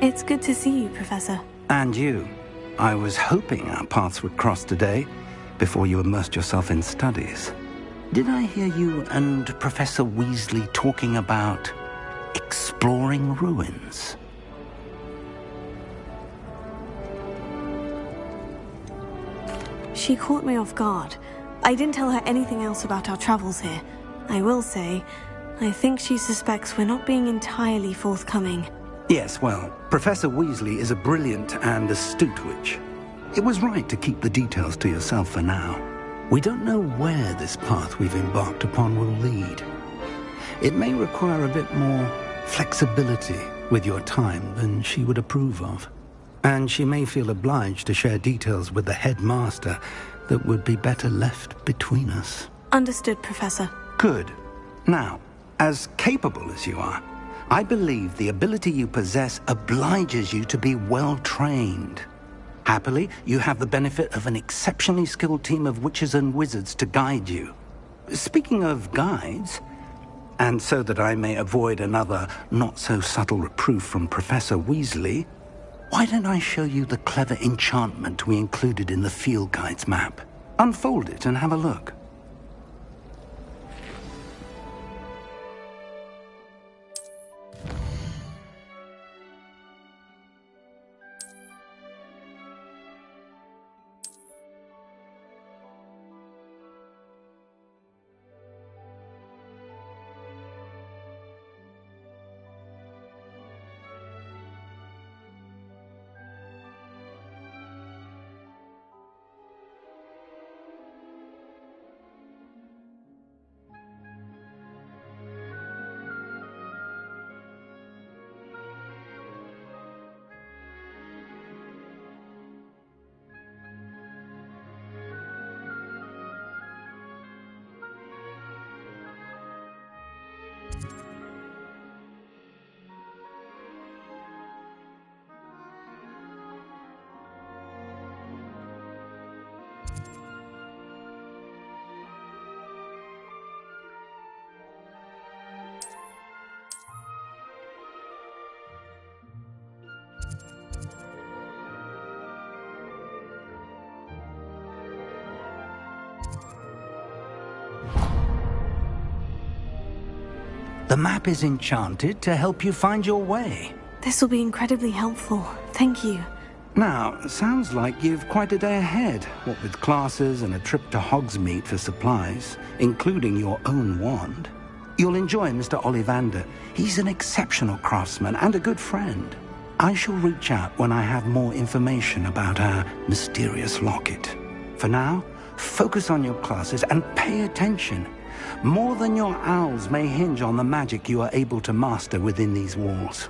It's good to see you, Professor. And you. I was hoping our paths would cross today, before you immersed yourself in studies. Did I hear you and Professor Weasley talking about exploring ruins? She caught me off guard. I didn't tell her anything else about our travels here. I will say, I think she suspects we're not being entirely forthcoming. Yes, well, Professor Weasley is a brilliant and astute witch. It was right to keep the details to yourself for now. We don't know where this path we've embarked upon will lead. It may require a bit more flexibility with your time than she would approve of. And she may feel obliged to share details with the headmaster that would be better left between us. Understood, Professor. Good. Now, as capable as you are, I believe the ability you possess obliges you to be well-trained. Happily, you have the benefit of an exceptionally skilled team of witches and wizards to guide you. Speaking of guides, and so that I may avoid another not-so-subtle reproof from Professor Weasley, why don't I show you the clever enchantment we included in the field guide's map? Unfold it and have a look. The map is enchanted to help you find your way. This will be incredibly helpful. Thank you. Now, sounds like you've quite a day ahead, what with classes and a trip to Hogsmeade for supplies, including your own wand. You'll enjoy Mr. Ollivander. He's an exceptional craftsman and a good friend. I shall reach out when I have more information about our mysterious locket. For now, focus on your classes and pay attention. More than your owls may hinge on the magic you are able to master within these walls.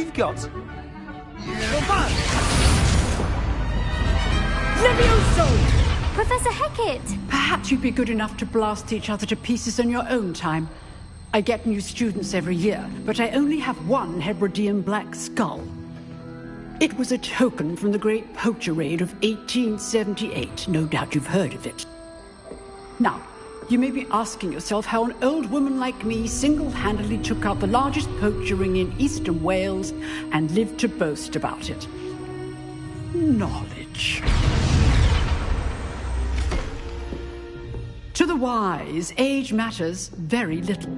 you've got? Levioso! Professor Hecat! Perhaps you'd be good enough to blast each other to pieces in your own time. I get new students every year, but I only have one Hebridean black skull. It was a token from the Great Poacher Raid of 1878. No doubt you've heard of it. Now, you may be asking yourself how an old woman like me single-handedly took out the largest poacher ring in eastern Wales and lived to boast about it. Knowledge. To the wise, age matters very little.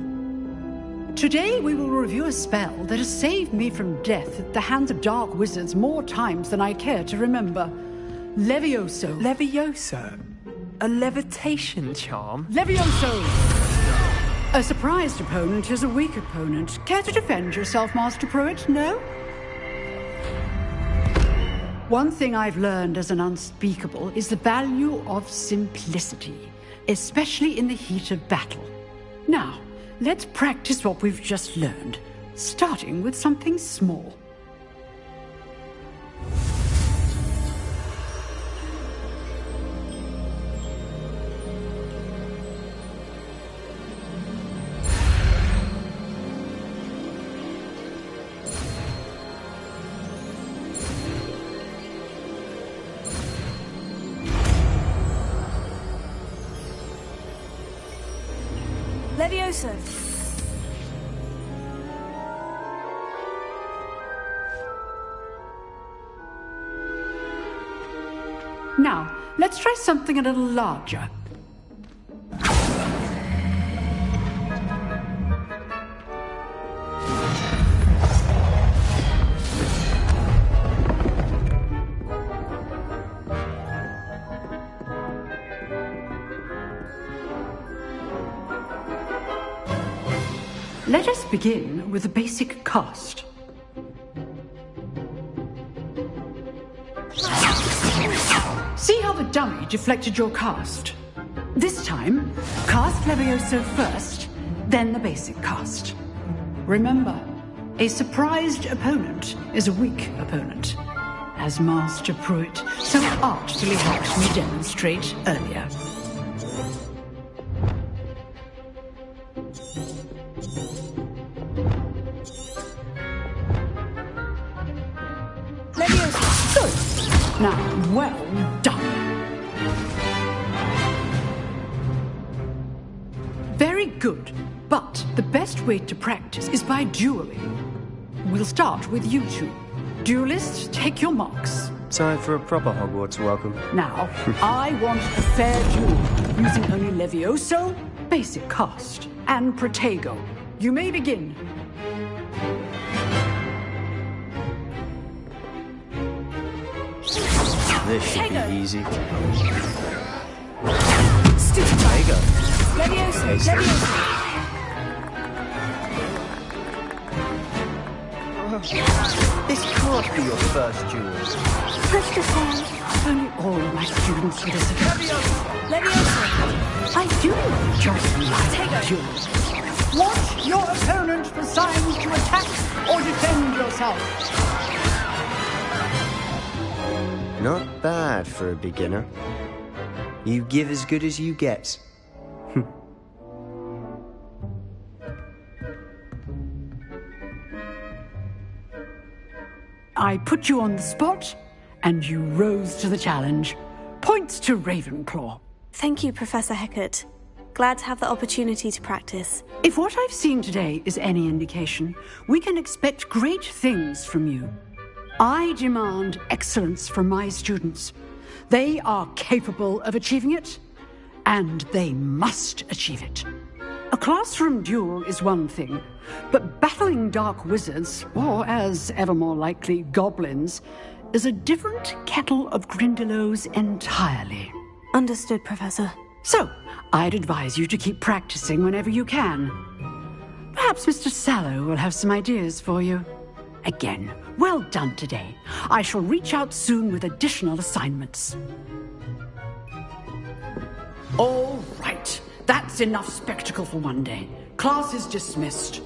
Today we will review a spell that has saved me from death at the hands of dark wizards more times than I care to remember. Levioso. Levioso? A levitation charm? Levioso! A surprised opponent is a weak opponent. Care to defend yourself, Master Pruitt? No? One thing I've learned as an unspeakable is the value of simplicity, especially in the heat of battle. Now, let's practice what we've just learned, starting with something small. Levioso. Now, let's try something a little larger. Let us begin with the basic cast. See how the dummy deflected your cast? This time, cast Levioso first, then the basic cast. Remember, a surprised opponent is a weak opponent, as Master Pruitt so artfully helped me demonstrate earlier. Now, well done. Very good, but the best way to practice is by dueling. We'll start with you two. Duelists, take your marks. Time for a proper Hogwarts welcome. Now, I want a fair duel, using only Levioso, basic cast, and Protego. You may begin. This should be easy. Stupid There you go. Levioso. Okay, sir. This can't be your first duel. Push the phone. If only all of my students would have Levioso. I do just like duels. Watch your opponent for signs to attack or defend yourself. Not bad for a beginner. You give as good as you get. I put you on the spot, and you rose to the challenge. Points to Ravenclaw. Thank you, Professor Hecat. Glad to have the opportunity to practice. If what I've seen today is any indication, we can expect great things from you. I demand excellence from my students. They are capable of achieving it, and they must achieve it. A classroom duel is one thing, but battling dark wizards, or as ever more likely, goblins, is a different kettle of Grindylows entirely. Understood, Professor. So, I'd advise you to keep practicing whenever you can. Perhaps Mr. Sallow will have some ideas for you. Again, well done today. I shall reach out soon with additional assignments. All right. That's enough spectacle for one day. Class is dismissed.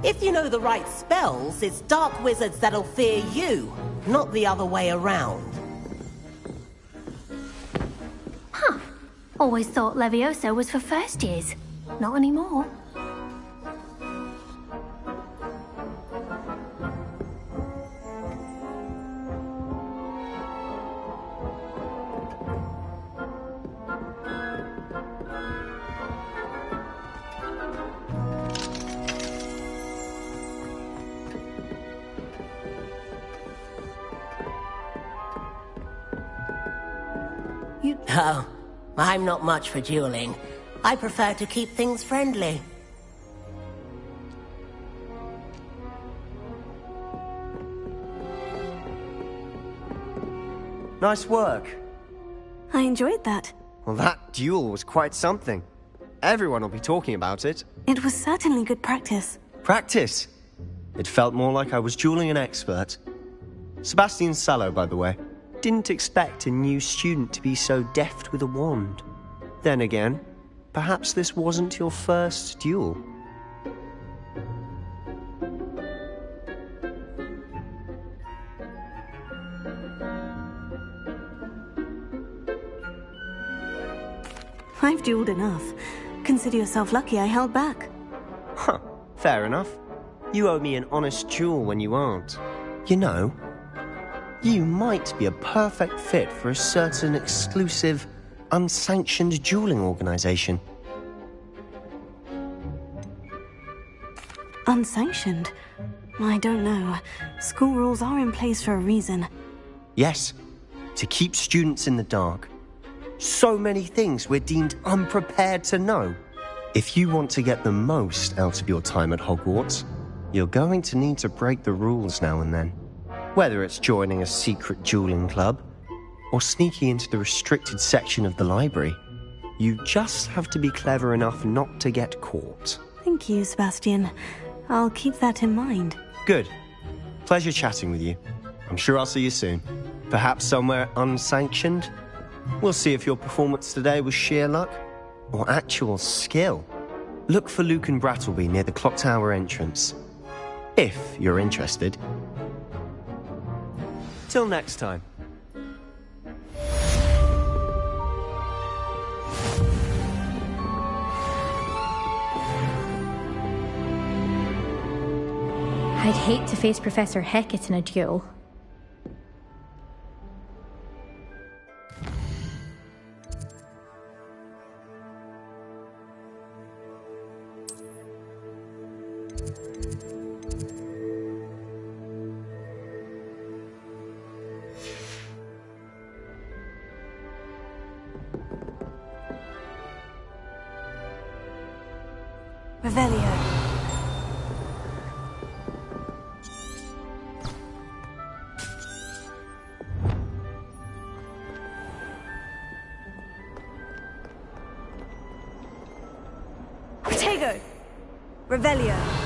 If you know the right spells, it's dark wizards that'll fear you, not the other way around. Huh. Always thought Levioso was for first years. Not anymore. Oh, I'm not much for dueling. I prefer to keep things friendly. Nice work. I enjoyed that. Well, that duel was quite something. Everyone will be talking about it. It was certainly good practice. Practice? It felt more like I was dueling an expert. Sebastian Sallow, by the way. Didn't expect a new student to be so deft with a wand. Then again, perhaps this wasn't your first duel. I've dueled enough. Consider yourself lucky I held back. Huh, fair enough. You owe me an honest duel when you aren't. You know, you might be a perfect fit for a certain exclusive, unsanctioned dueling organization. Unsanctioned? I don't know. School rules are in place for a reason. Yes, to keep students in the dark. So many things we're deemed unprepared to know. If you want to get the most out of your time at Hogwarts, you're going to need to break the rules now and then. Whether it's joining a secret dueling club, or sneaking into the restricted section of the library, you just have to be clever enough not to get caught. Thank you, Sebastian. I'll keep that in mind. Good. Pleasure chatting with you. I'm sure I'll see you soon. Perhaps somewhere unsanctioned? We'll see if your performance today was sheer luck or actual skill. Look for Luke and Brattleby near the clock tower entrance. If you're interested. Till next time. I'd hate to face Professor Hecat in a duel. Revelio. Protego. Revelio.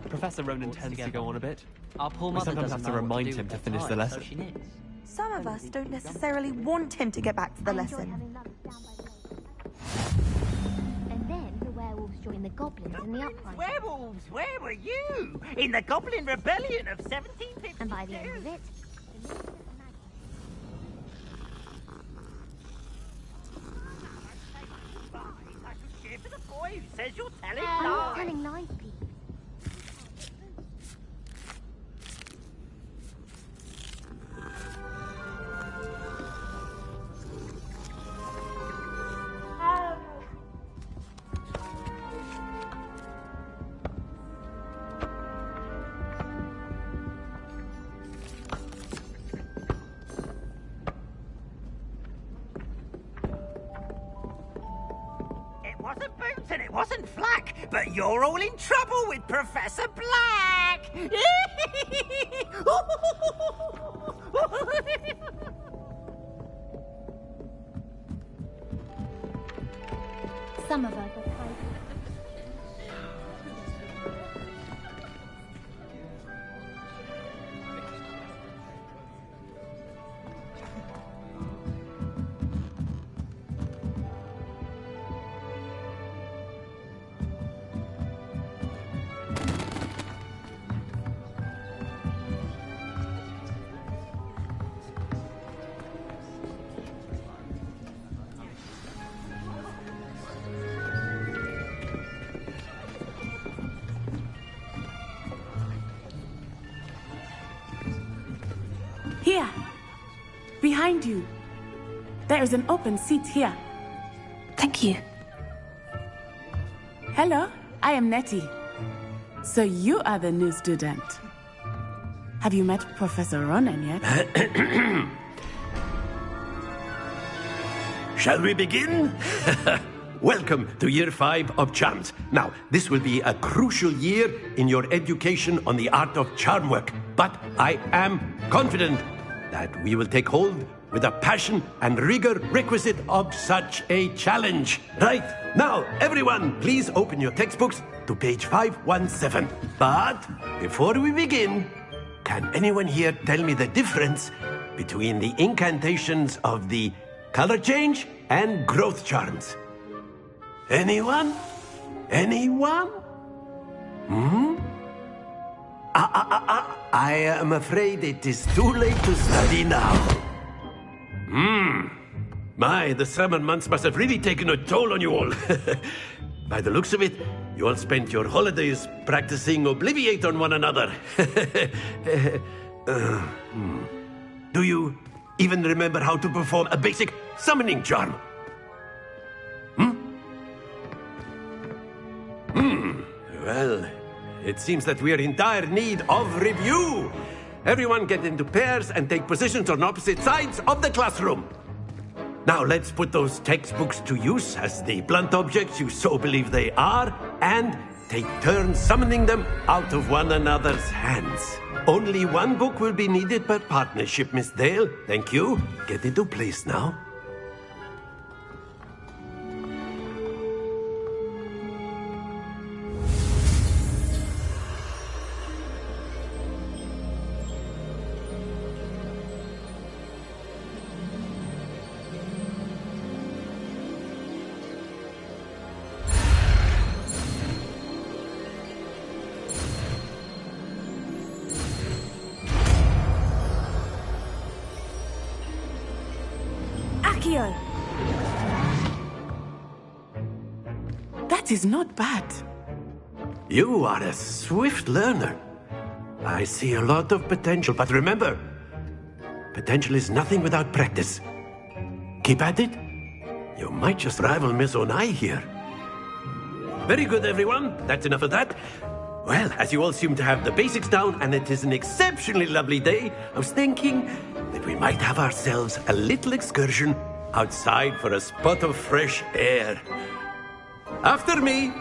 Professor Ronan tends to go on a bit. Our poor We mother sometimes doesn't have to know what remind do him with to her finish the time, lesson. so she knits. Some of us don't necessarily want him to get back to the lesson. And then the werewolves joined the goblins in the uprising. Werewolves, where were you? In the Goblin Rebellion of 1752. And by the end of it, I should cheer for the boy who says you're telling I'm not lies. telling lies, people. It wasn't Boots and it wasn't Flack, but you're all in trouble with Professor Black. Some of us are kind. Here, behind you. There is an open seat here. Thank you. Hello, I am Nettie. So you are the new student. Have you met Professor Ronan yet? Shall we begin? Welcome to Year 5 of Charms. Now, this will be a crucial year in your education on the art of charm work, but I am confident that we will take hold with the passion and rigor requisite of such a challenge. Right, now, everyone, please open your textbooks to page 517. But before we begin, can anyone here tell me the difference between the incantations of the color change and growth charms? Anyone? Anyone? I am afraid it is too late to study now. My, the summer months must have really taken a toll on you all. By the looks of it, you all spent your holidays practicing Obliviate on one another. Do you even remember how to perform a basic summoning charm? Well, it seems that we are in dire need of review. Everyone get into pairs and take positions on opposite sides of the classroom. Now let's put those textbooks to use as the blunt objects you so believe they are, and take turns summoning them out of one another's hands. Only one book will be needed per partnership, Miss Dale. Thank you. Get into place now. Accio! That is not bad. You are a swift learner. I see a lot of potential, but remember, potential is nothing without practice. Keep at it. You might just rival Miss Onai here. Very good, everyone. That's enough of that. Well, as you all seem to have the basics down, and it is an exceptionally lovely day, I was thinking that we might have ourselves a little excursion outside for a spot of fresh air. After me!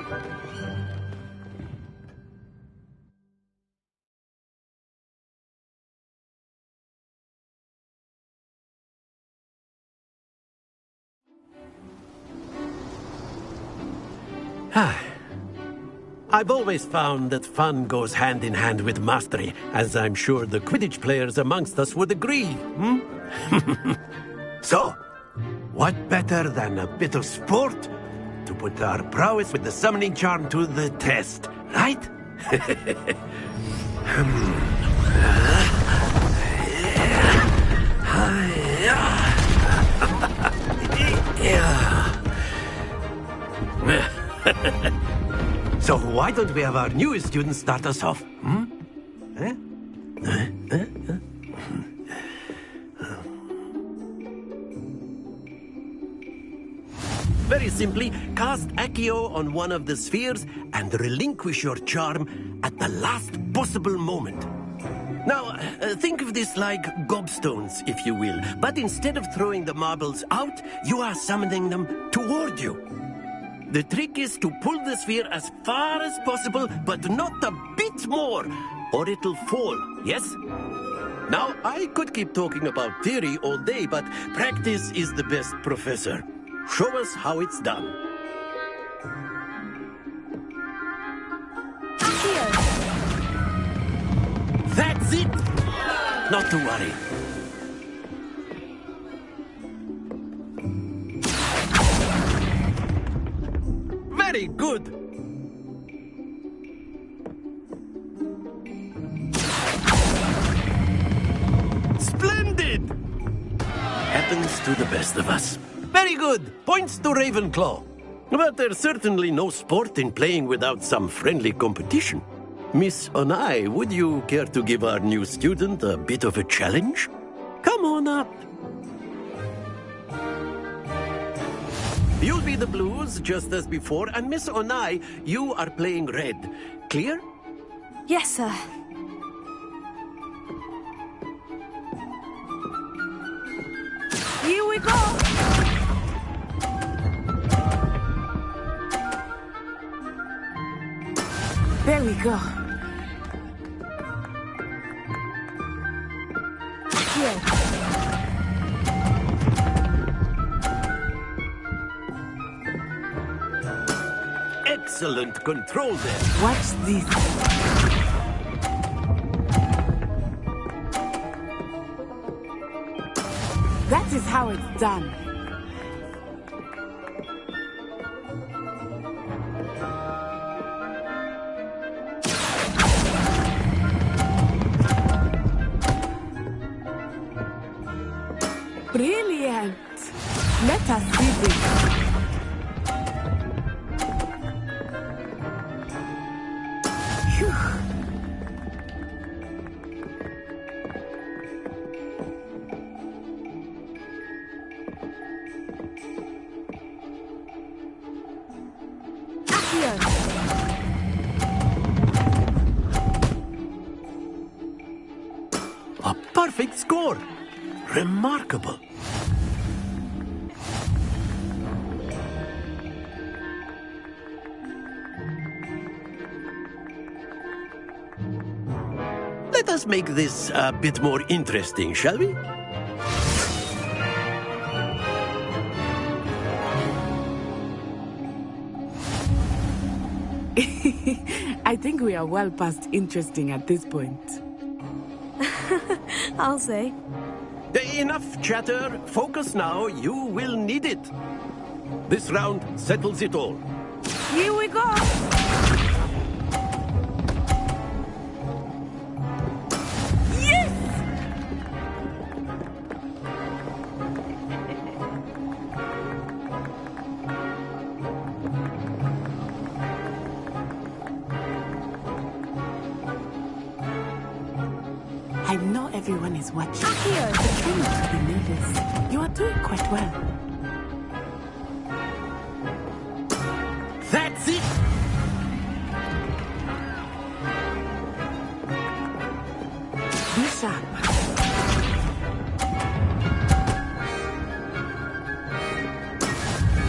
I've always found that fun goes hand in hand with mastery, as I'm sure the Quidditch players amongst us would agree. So, what better than a bit of sport to put our prowess with the summoning charm to the test, right? So why don't we have our newest student start us off? Very simply, cast Accio on one of the spheres and relinquish your charm at the last possible moment. Now, think of this like gobstones, if you will. But instead of throwing the marbles out, you are summoning them toward you. The trick is to pull the sphere as far as possible, but not a bit more, or it'll fall, yes? Now, I could keep talking about theory all day, but practice is the best professor. Show us how it's done. That's it! Not to worry. Very good! Splendid! Happens to the best of us. Very good! Points to Ravenclaw. But there's certainly no sport in playing without some friendly competition. Miss Onai, would you care to give our new student a bit of a challenge? Come on up. You'll be the blues, just as before, and Miss Onai, you are playing red. Clear? Yes, sir. Here we go! There we go. Here. Excellent control there. Watch this. That is how it's done. Brilliant! Let us see this. A perfect score! Remarkable! Let us make this a bit more interesting, shall we? I think we are well past interesting at this point. I'll say. Enough chatter. Focus now. You will need it. This round settles it all. Here we go! Everyone is watching. Akio, but try not to be nervous. You are doing quite well. That's it! Be sharp.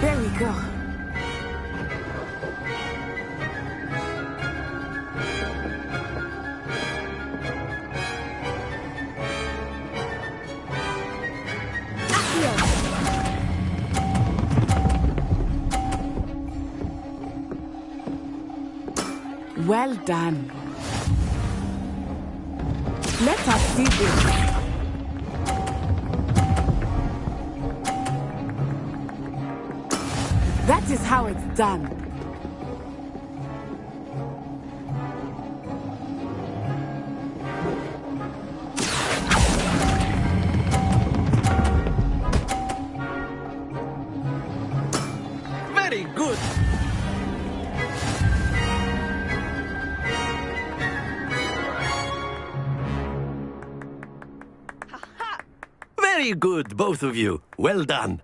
There we go. Well done. Let us see this. That is how it's done. Very good. Very good, both of you. Well done.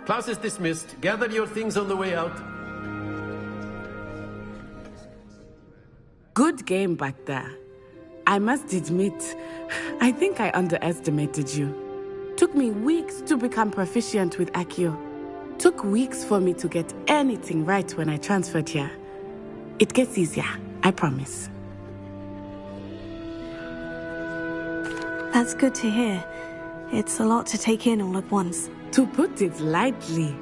Class is dismissed. Gather your things on the way out. Good game back there. I must admit, I think I underestimated you. Took me weeks to become proficient with Akio. Took weeks for me to get anything right when I transferred here. It gets easier, I promise. That's good to hear. It's a lot to take in all at once. To put it lightly,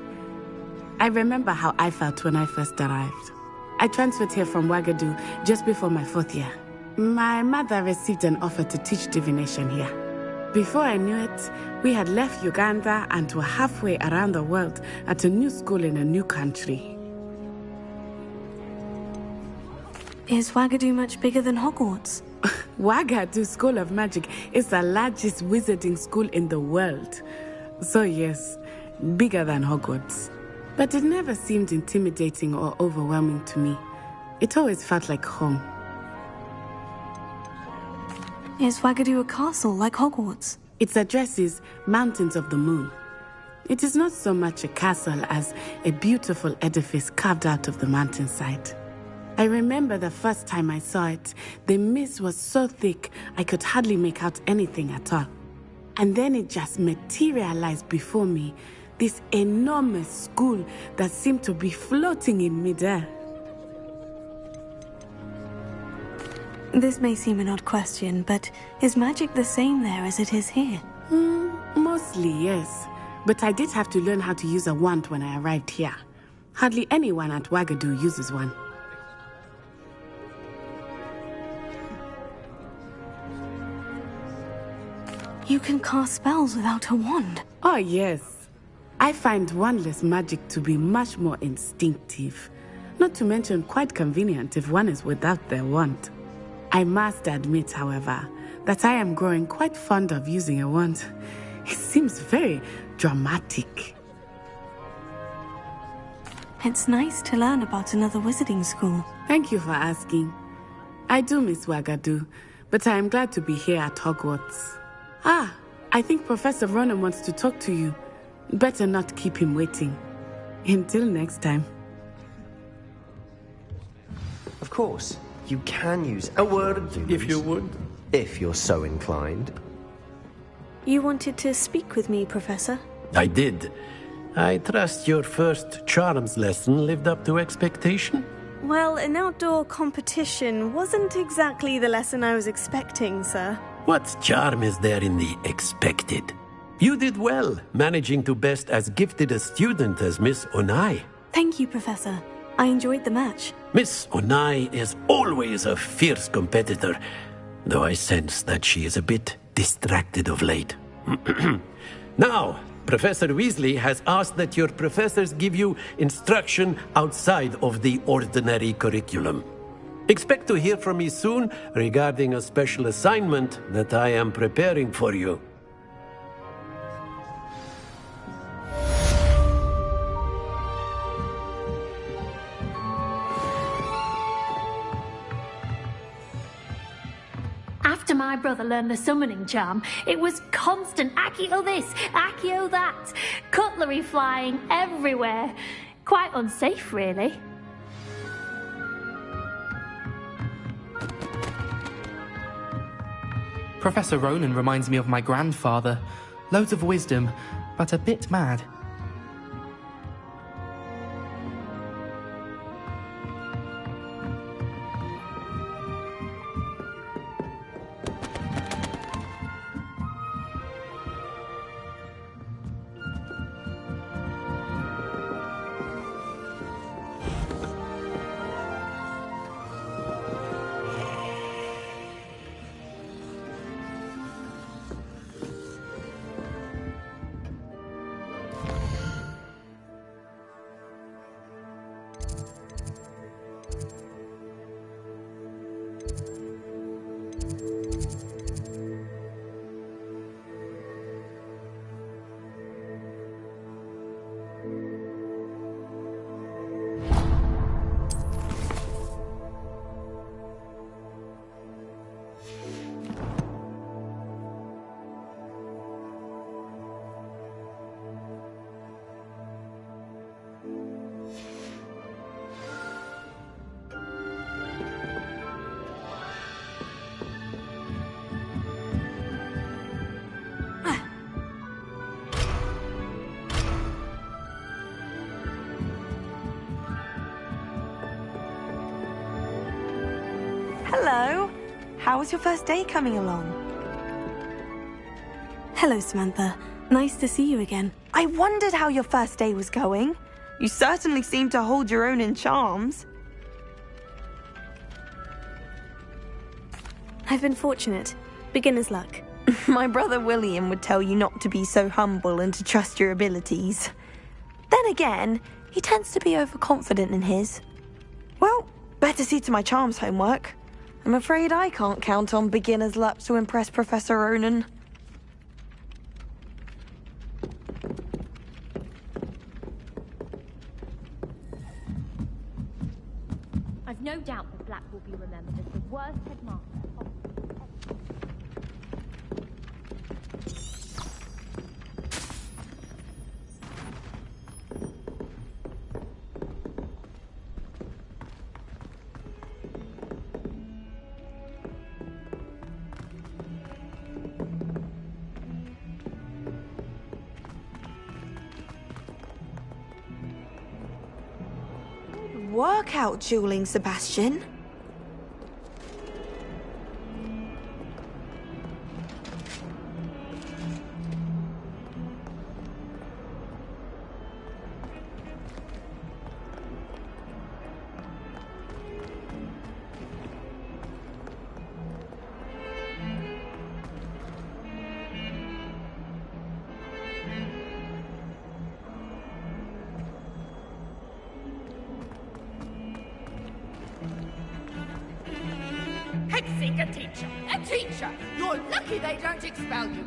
I remember how I felt when I first arrived. I transferred here from Ouagadougou just before my 4th year. My mother received an offer to teach divination here. Before I knew it, we had left Uganda and were halfway around the world at a new school in a new country. Is Ouagadougou much bigger than Hogwarts? Ouagadougou School of Magic is the largest wizarding school in the world. So yes, bigger than Hogwarts. But it never seemed intimidating or overwhelming to me. It always felt like home. Is Ouagadougou a castle like Hogwarts? Its address is Mountains of the Moon. It is not so much a castle as a beautiful edifice carved out of the mountainside. I remember the first time I saw it, the mist was so thick I could hardly make out anything at all. And then it just materialized before me, this enormous school that seemed to be floating in midair. This may seem an odd question, but is magic the same there as it is here? Mostly, yes. But I did have to learn how to use a wand when I arrived here. Hardly anyone at Ouagadougou uses one. You can cast spells without a wand? Oh, yes. I find wandless magic to be much more instinctive. Not to mention quite convenient if one is without their wand. I must admit, however, that I am growing quite fond of using a wand. It seems very dramatic. It's nice to learn about another wizarding school. Thank you for asking. I do miss Ouagadougou, but I am glad to be here at Hogwarts. Ah, I think Professor Ronan wants to talk to you. Better not keep him waiting. Until next time. Of course, you can use a word if you would. If you're so inclined. You wanted to speak with me, Professor? I did. I trust your first charms lesson lived up to expectation? Well, an outdoor competition wasn't exactly the lesson I was expecting, sir. What charm is there in the expected? You did well, managing to best as gifted a student as Miss Onai. Thank you, Professor. I enjoyed the match. Miss Onai is always a fierce competitor, though I sense that she is a bit distracted of late. Now, Professor Weasley has asked that your professors give you instruction outside of the ordinary curriculum. Expect to hear from me soon regarding a special assignment that I am preparing for you. After my brother learned the summoning charm, it was constant Accio this, Accio that. Cutlery flying everywhere. Quite unsafe, really. Professor Ronan reminds me of my grandfather. Loads of wisdom, but a bit mad. Hello. How was your first day coming along? Hello, Samantha. Nice to see you again. I wondered how your first day was going. You certainly seem to hold your own in charms. I've been fortunate. Beginner's luck. My brother William would tell you not to be so humble and to trust your abilities. Then again, he tends to be overconfident in his. Well, better see to my charms homework. I'm afraid I can't count on beginner's luck to impress Professor Ronan. I've no doubt that Black will be remembered as the worst headmaster. Workout dueling, Sebastian. A teacher! You're lucky they don't expel you.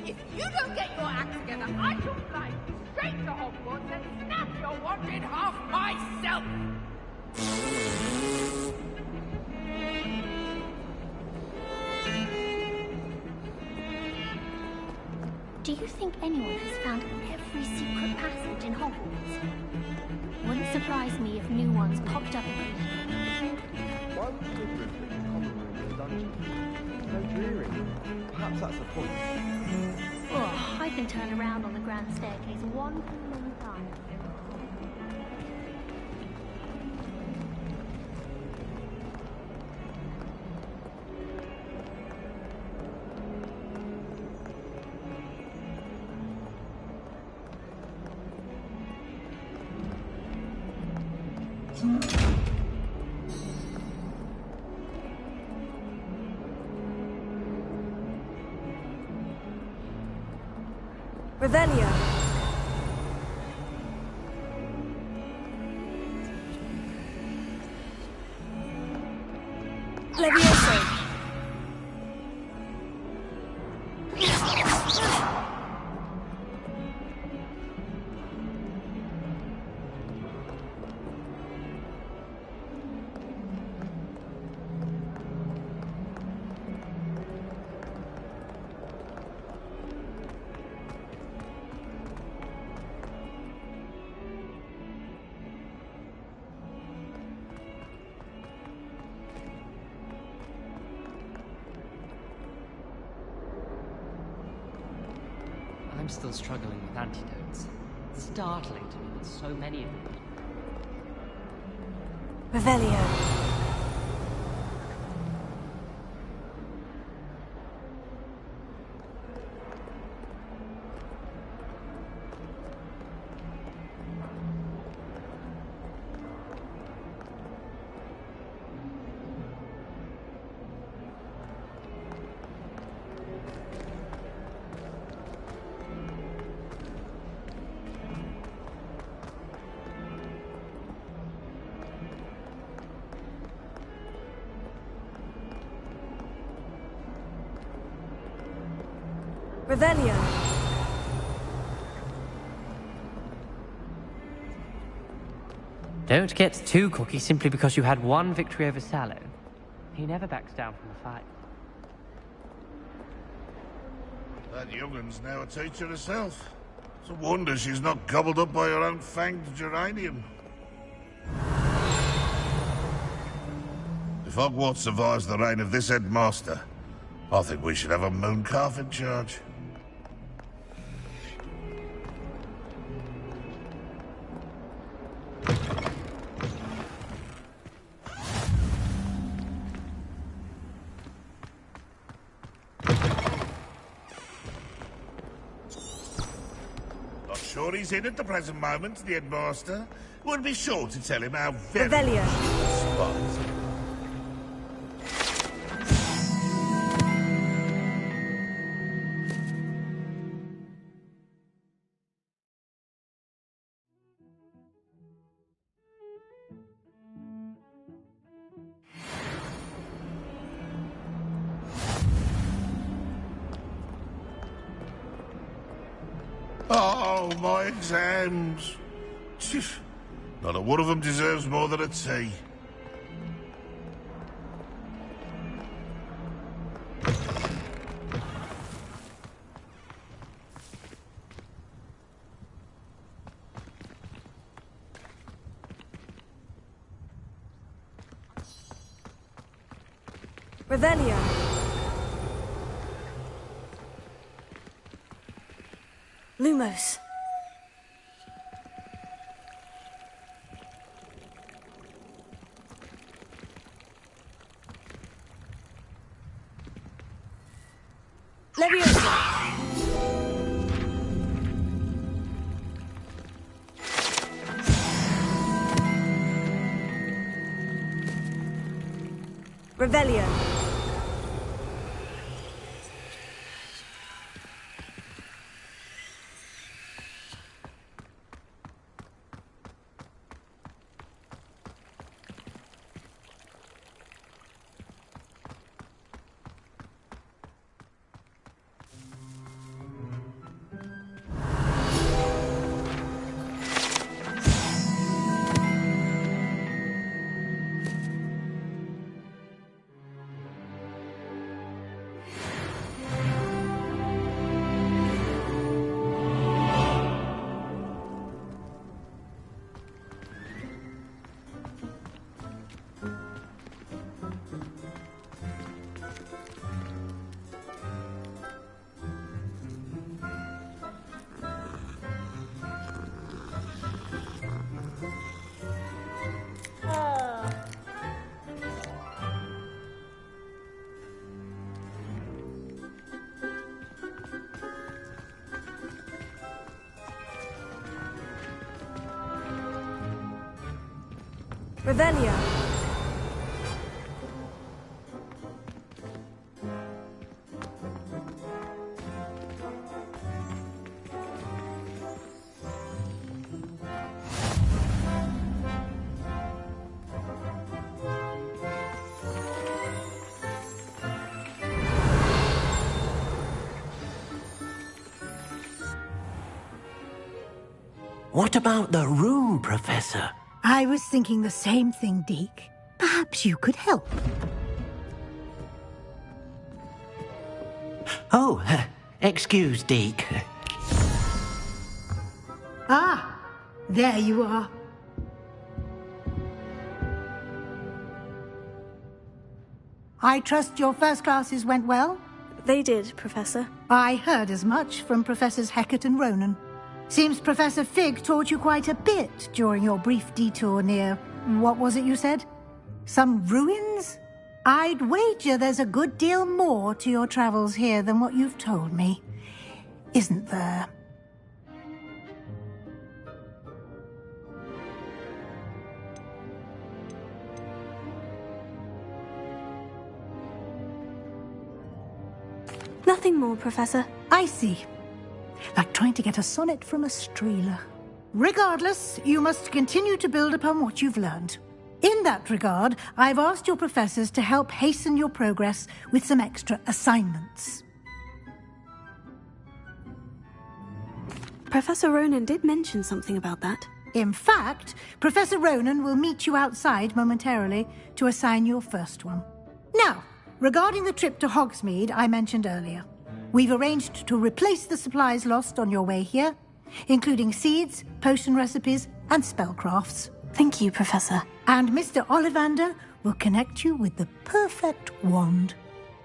If you don't get your act together, I shall fly you straight to Hogwarts and snap your wanted half myself! Do you think anyone has found every secret passage in Hogwarts? Wouldn't surprise me if new ones popped up again. Why would you live with the common room in the dungeon? No dreary. Perhaps that's the point. Oh, I've been turned around on the grand staircase one too many times. Revelio. Levioso. still struggling with antidotes. It's startling to me that so many of them... Revelio. Revelio. Don't get too cocky simply because you had one victory over Sallow. He never backs down from a fight. That young'un's now a teacher herself. It's a wonder she's not gobbled up by her own fanged geranium. If Hogwarts survives the reign of this headmaster, I think we should have a mooncalf in charge. Not sure he's in at the present moment, the headmaster. We'll be sure to tell him how very Revelio. spot. Oh, my exams. Not a one of them deserves more than a tea. Revelio. Lumos. Leviosa. Revelio. Revelio. What about the room, Professor? I was thinking the same thing, Deke. Perhaps you could help. Oh, excuse, Deke. Ah, there you are. I trust your first classes went well? They did, Professor. I heard as much from Professors Hecat and Ronan. Seems Professor Fig taught you quite a bit during your brief detour near... what was it you said? Some ruins? I'd wager there's a good deal more to your travels here than what you've told me. Isn't there? Nothing more, Professor. I see. Like trying to get a sonnet from a streeler. Regardless, you must continue to build upon what you've learned. In that regard, I've asked your professors to help hasten your progress with some extra assignments. Professor Ronan did mention something about that. In fact, Professor Ronan will meet you outside momentarily to assign your first one. Now, regarding the trip to Hogsmeade I mentioned earlier, we've arranged to replace the supplies lost on your way here, including seeds, potion recipes, and spellcrafts. Thank you, Professor. And Mr. Ollivander will connect you with the perfect wand.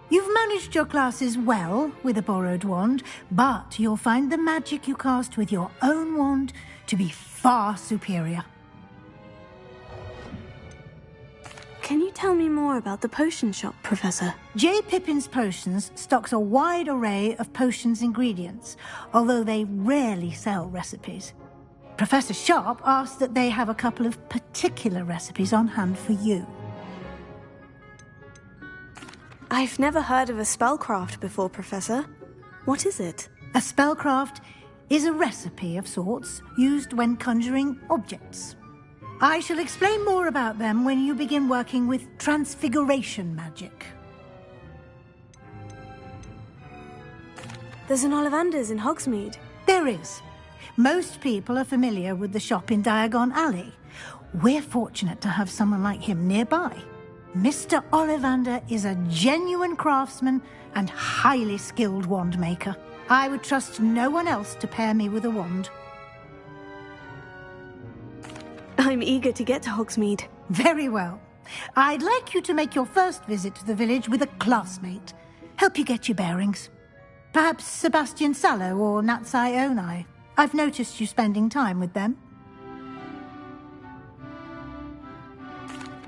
You've managed your classes well with a borrowed wand, but you'll find the magic you cast with your own wand to be far superior. Can you tell me more about the potion shop, Professor? J. Pippin's Potions stocks a wide array of potions ingredients, although they rarely sell recipes. Professor Sharp asked that they have a couple of particular recipes on hand for you. I've never heard of a spellcraft before, Professor. What is it? A spellcraft is a recipe of sorts used when conjuring objects. I shall explain more about them when you begin working with transfiguration magic. There's an Ollivander's in Hogsmeade. There is. Most people are familiar with the shop in Diagon Alley. We're fortunate to have someone like him nearby. Mr. Ollivander is a genuine craftsman and highly skilled wand maker. I would trust no one else to pair me with a wand. I'm eager to get to Hogsmeade. Very well. I'd like you to make your first visit to the village with a classmate. Help you get your bearings. Perhaps Sebastian Sallow or Natsai Onai. I've noticed you spending time with them.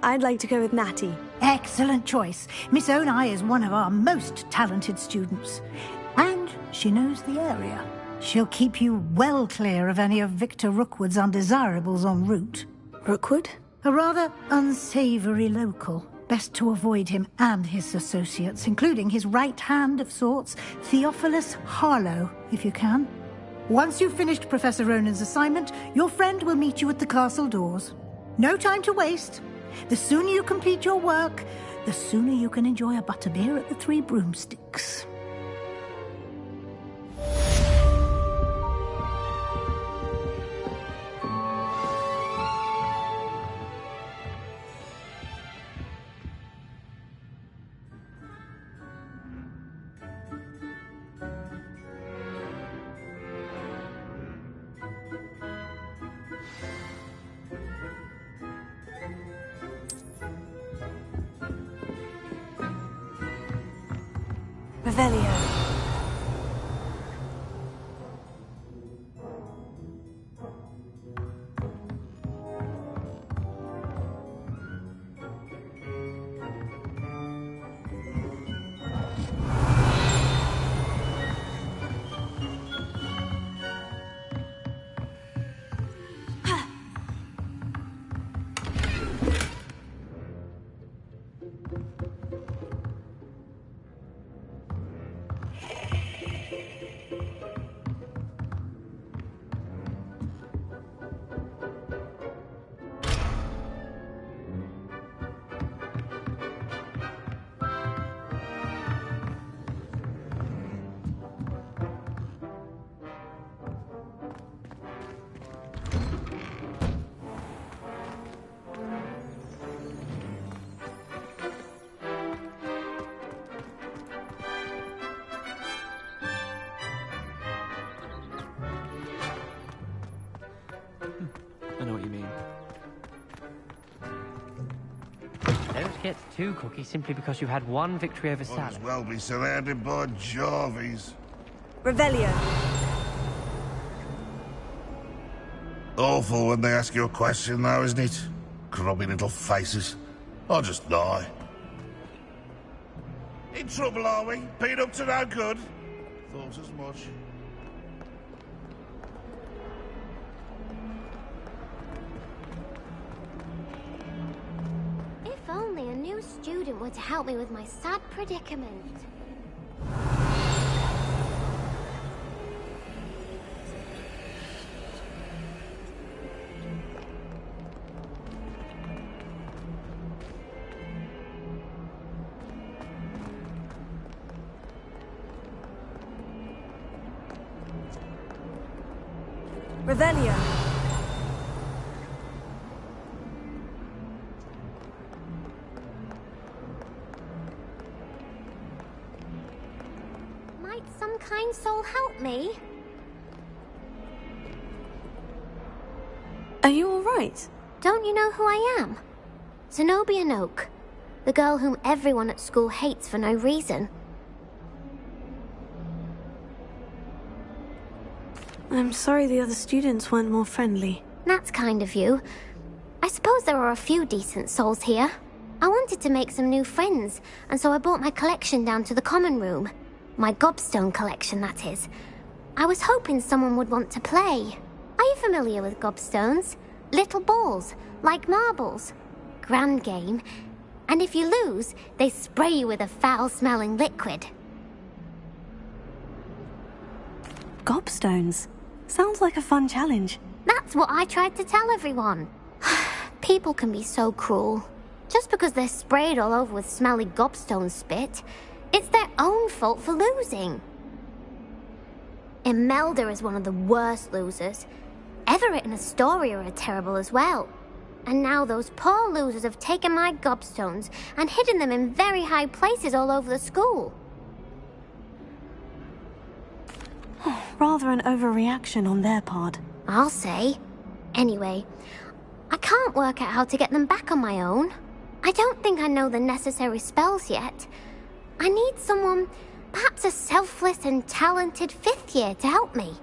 I'd like to go with Natty. Excellent choice. Miss Onai is one of our most talented students. And she knows the area. She'll keep you well clear of any of Victor Rookwood's undesirables en route. Rookwood? A rather unsavoury local. Best to avoid him and his associates, including his right hand of sorts, Theophilus Harlow, if you can. Once you've finished Professor Ronan's assignment, your friend will meet you at the castle doors. No time to waste. The sooner you complete your work, the sooner you can enjoy a butterbeer at the Three Broomsticks. Revelio. get too cocky simply because you had one victory over Might Sallow. as well be surrounded by Jarvies. Revelio. Awful when they ask you a question, though, isn't it? Grubby little faces. I'll just die. In trouble, are we? Been up to no good? Thought as much. If only a new student were to help me with my sad predicament. Revelio. Might some kind soul help me? Are you all right? Don't you know who I am? Zenobia Noak, the girl whom everyone at school hates for no reason. I'm sorry the other students weren't more friendly. That's kind of you. I suppose there are a few decent souls here. I wanted to make some new friends, and so I brought my collection down to the common room. My gobstone collection, that is. I was hoping someone would want to play. Are you familiar with gobstones? Little balls, like marbles. Grand game. And if you lose, they spray you with a foul-smelling liquid. Gobstones? Sounds like a fun challenge. That's what I tried to tell everyone. People can be so cruel. Just because they're sprayed all over with smelly gobstone spit, it's their own fault for losing. Imelda is one of the worst losers. Everett and Astoria are terrible as well. And now those poor losers have taken my gobstones and hidden them in very high places all over the school. Rather an overreaction on their part. I'll say. Anyway, I can't work out how to get them back on my own. I don't think I know the necessary spells yet. I need someone, perhaps a selfless and talented 5th year to help me.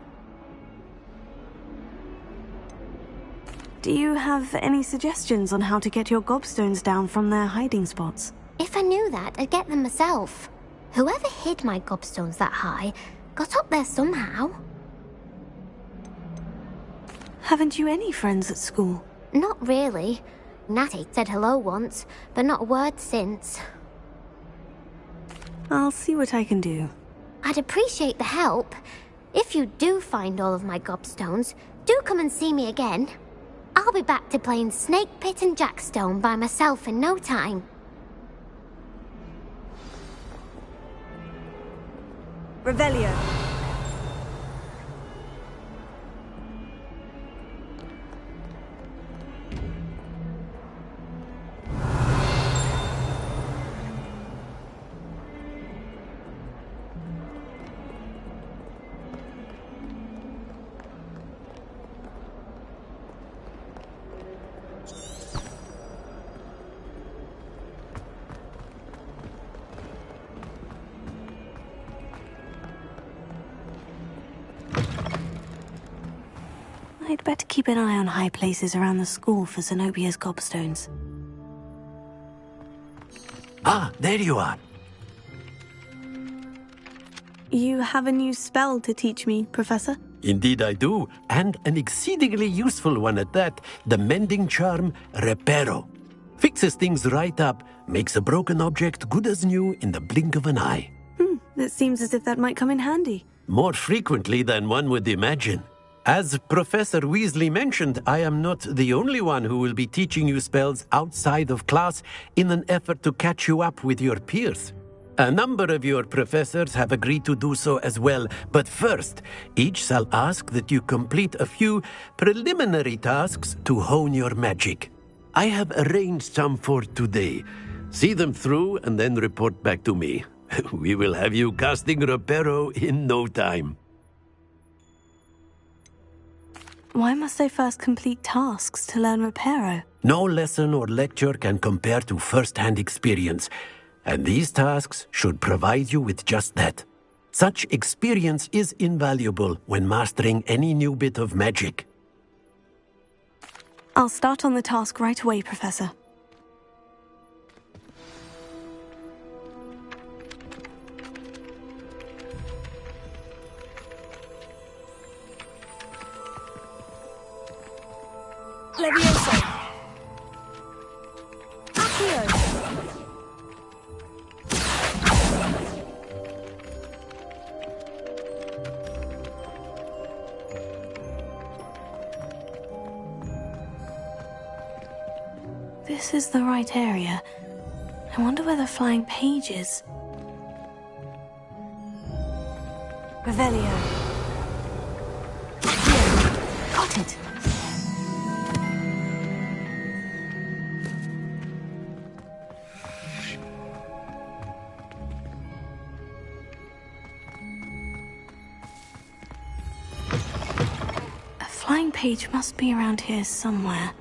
Do you have any suggestions on how to get your gobstones down from their hiding spots? If I knew that, I'd get them myself. Whoever hid my gobstones that high got up there somehow. Haven't you any friends at school? Not really. Natty said hello once, but not a word since. I'll see what I can do. I'd appreciate the help. If you do find all of my gobstones, do come and see me again. I'll be back to playing Snake Pit and Jackstone by myself in no time. Revelio. I'd better keep an eye on high places around the school for Zenobia's gobstones. Ah, there you are. You have a new spell to teach me, Professor? Indeed I do, and an exceedingly useful one at that, the mending charm Reparo. Fixes things right up, makes a broken object good as new in the blink of an eye. It seems as if that might come in handy. More frequently than one would imagine. As Professor Weasley mentioned, I am not the only one who will be teaching you spells outside of class in an effort to catch you up with your peers. A number of your professors have agreed to do so as well, but first, each shall ask that you complete a few preliminary tasks to hone your magic. I have arranged some for today. See them through and then report back to me. We will have you casting Reparo in no time. why must I first complete tasks to learn Reparo? No lesson or lecture can compare to first-hand experience, and these tasks should provide you with just that. Such experience is invaluable when mastering any new bit of magic. I'll start on the task right away, Professor. Levioso. Accio. This is the right area. I wonder where the flying page is. Revelio. Accio. Got it. Flying page must be around here somewhere.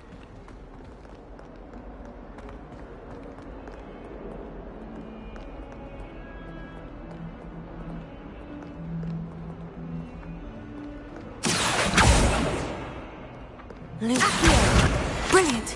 Accio! Brilliant!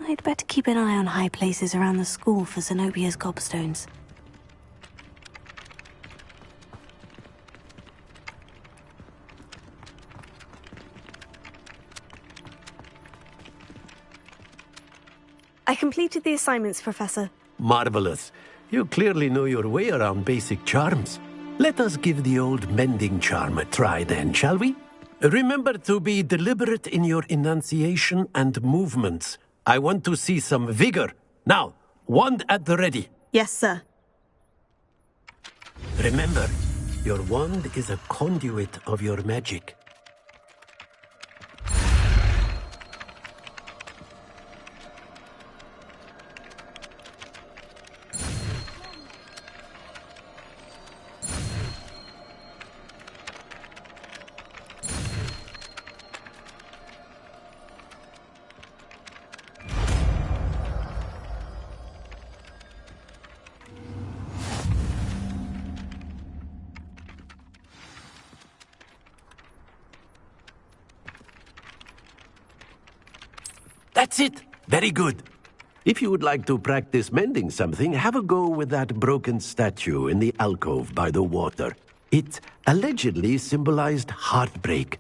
I'd better keep an eye on high places around the school for Zenobia's gobstones. I completed the assignments, Professor. Marvelous. You clearly know your way around basic charms. Let us give the old mending charm a try then, shall we? Remember to be deliberate in your enunciation and movements. I want to see some vigor. Now, wand at the ready. Yes, sir. Remember, your wand is a conduit of your magic. That's it! Very good. If you would like to practice mending something, have a go with that broken statue in the alcove by the water. It allegedly symbolized heartbreak.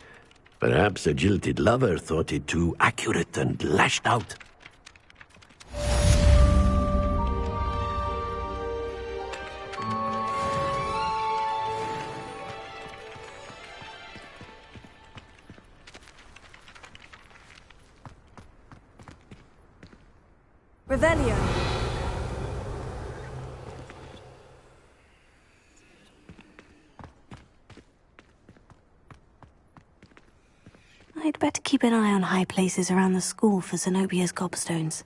Perhaps a jilted lover thought it too accurate and lashed out. Revelio. I'd better keep an eye on high places around the school for Zenobia's gobstones.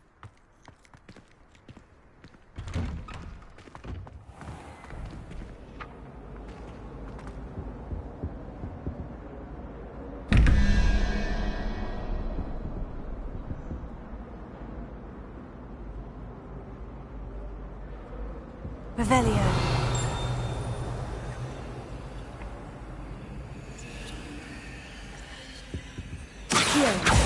Revelio. Accio.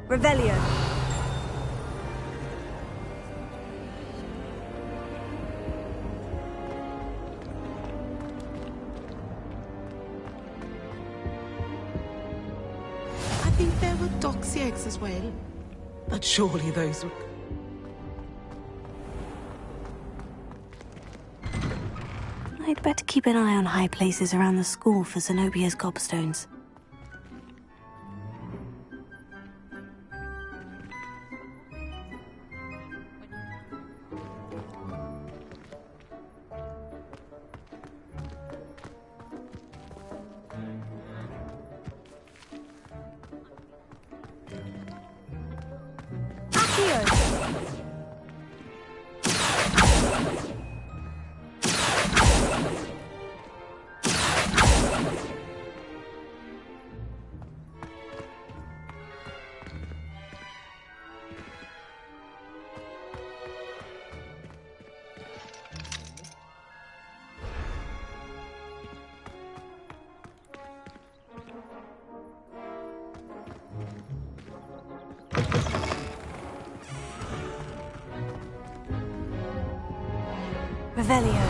Revelio. I think there were doxy eggs as well. But surely those were... I'd better keep an eye on high places around the school for Zenobia's gobstones. Revelio.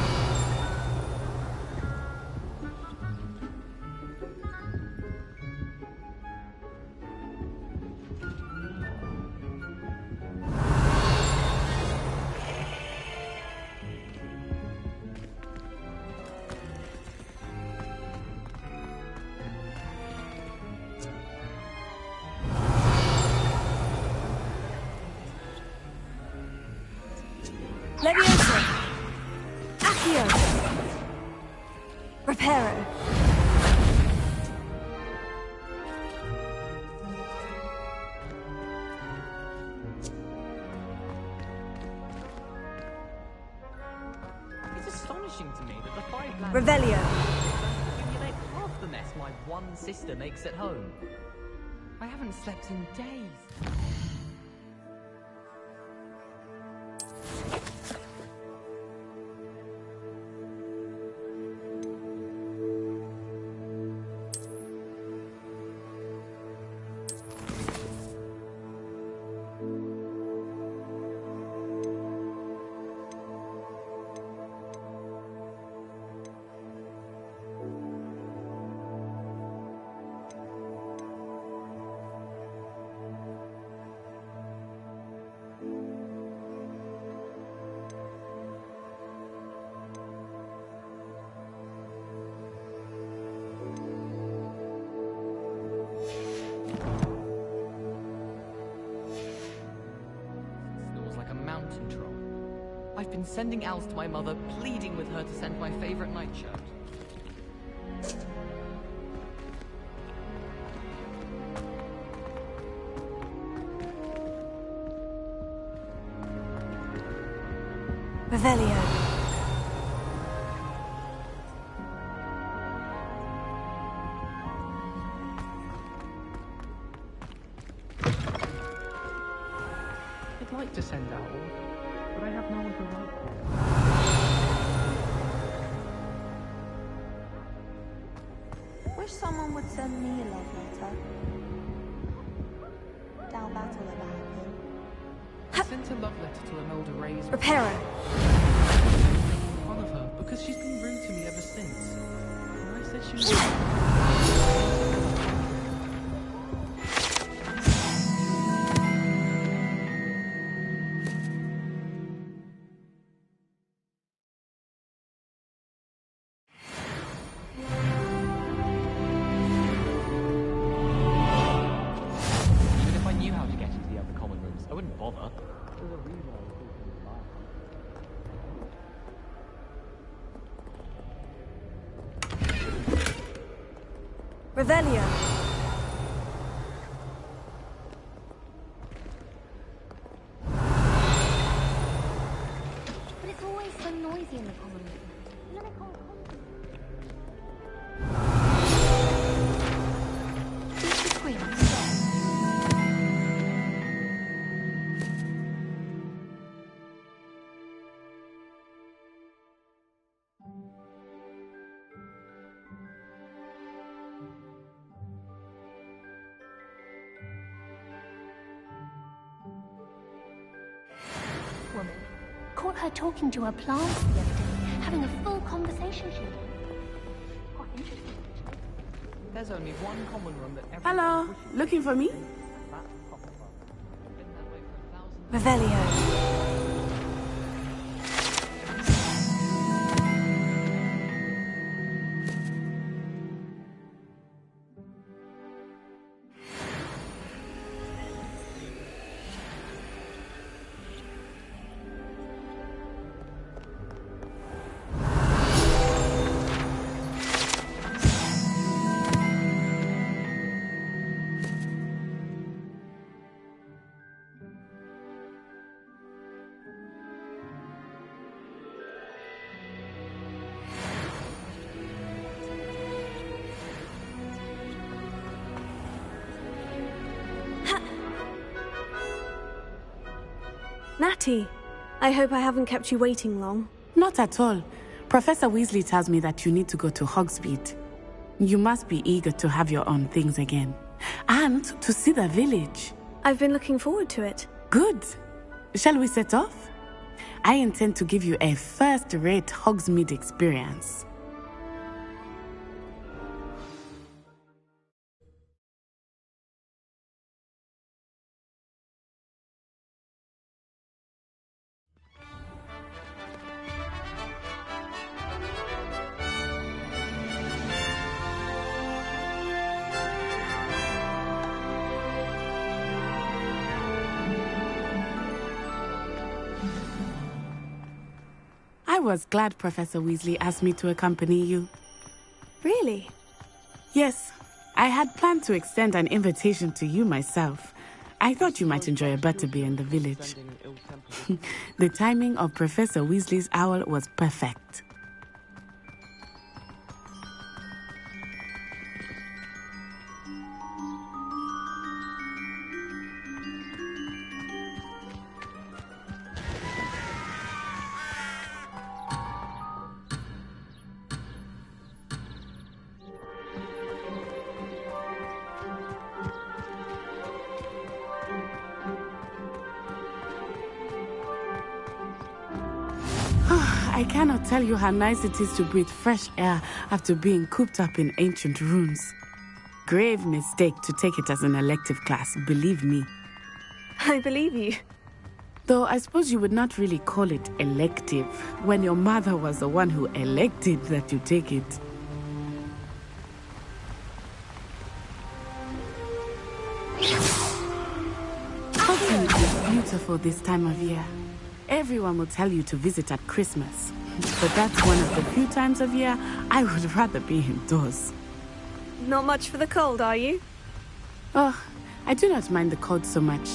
Levioso. Accio. Reparo. It's astonishing to me that the five lands Revelio. accumulate half the mess my one sister makes at home. I haven't slept in days. I've been sending owls to my mother, pleading with her to send my favorite nightshirt. Revelio. I'd like to send out all, but I have no one to write for. Wish someone would send me a love letter. Doubt that'll ever happen. I sent a love letter to Imelda Ray's Reparo. one of her because she's been rude to me ever since. And I said she was... Revelio. But it's always so noisy in the common room. You know, they can't woman. Caught her talking to her plants the other day, having a full conversation. Quite interesting, actually. There's only one common room that Hello, looking for me? Revelio. Natty, I hope I haven't kept you waiting long. Not at all. Professor Weasley tells me that you need to go to Hogsmeade. You must be eager to have your own things again. And to see the village. I've been looking forward to it. Good. Shall we set off? I intend to give you a first-rate Hogsmeade experience. I was glad Professor Weasley asked me to accompany you. Really? Yes. I had planned to extend an invitation to you myself. I thought you might enjoy a butterbeer in the village. The timing of Professor Weasley's owl was perfect. I cannot tell you how nice it is to breathe fresh air after being cooped up in ancient ruins. Grave mistake to take it as an elective class, believe me. I believe you. Though I suppose you would not really call it elective when your mother was the one who elected that you take it. Hogsmeade is beautiful this time of year. Everyone will tell you to visit at Christmas. But that's one of the few times of year I would rather be indoors. Not much for the cold, are you? Oh, I do not mind the cold so much,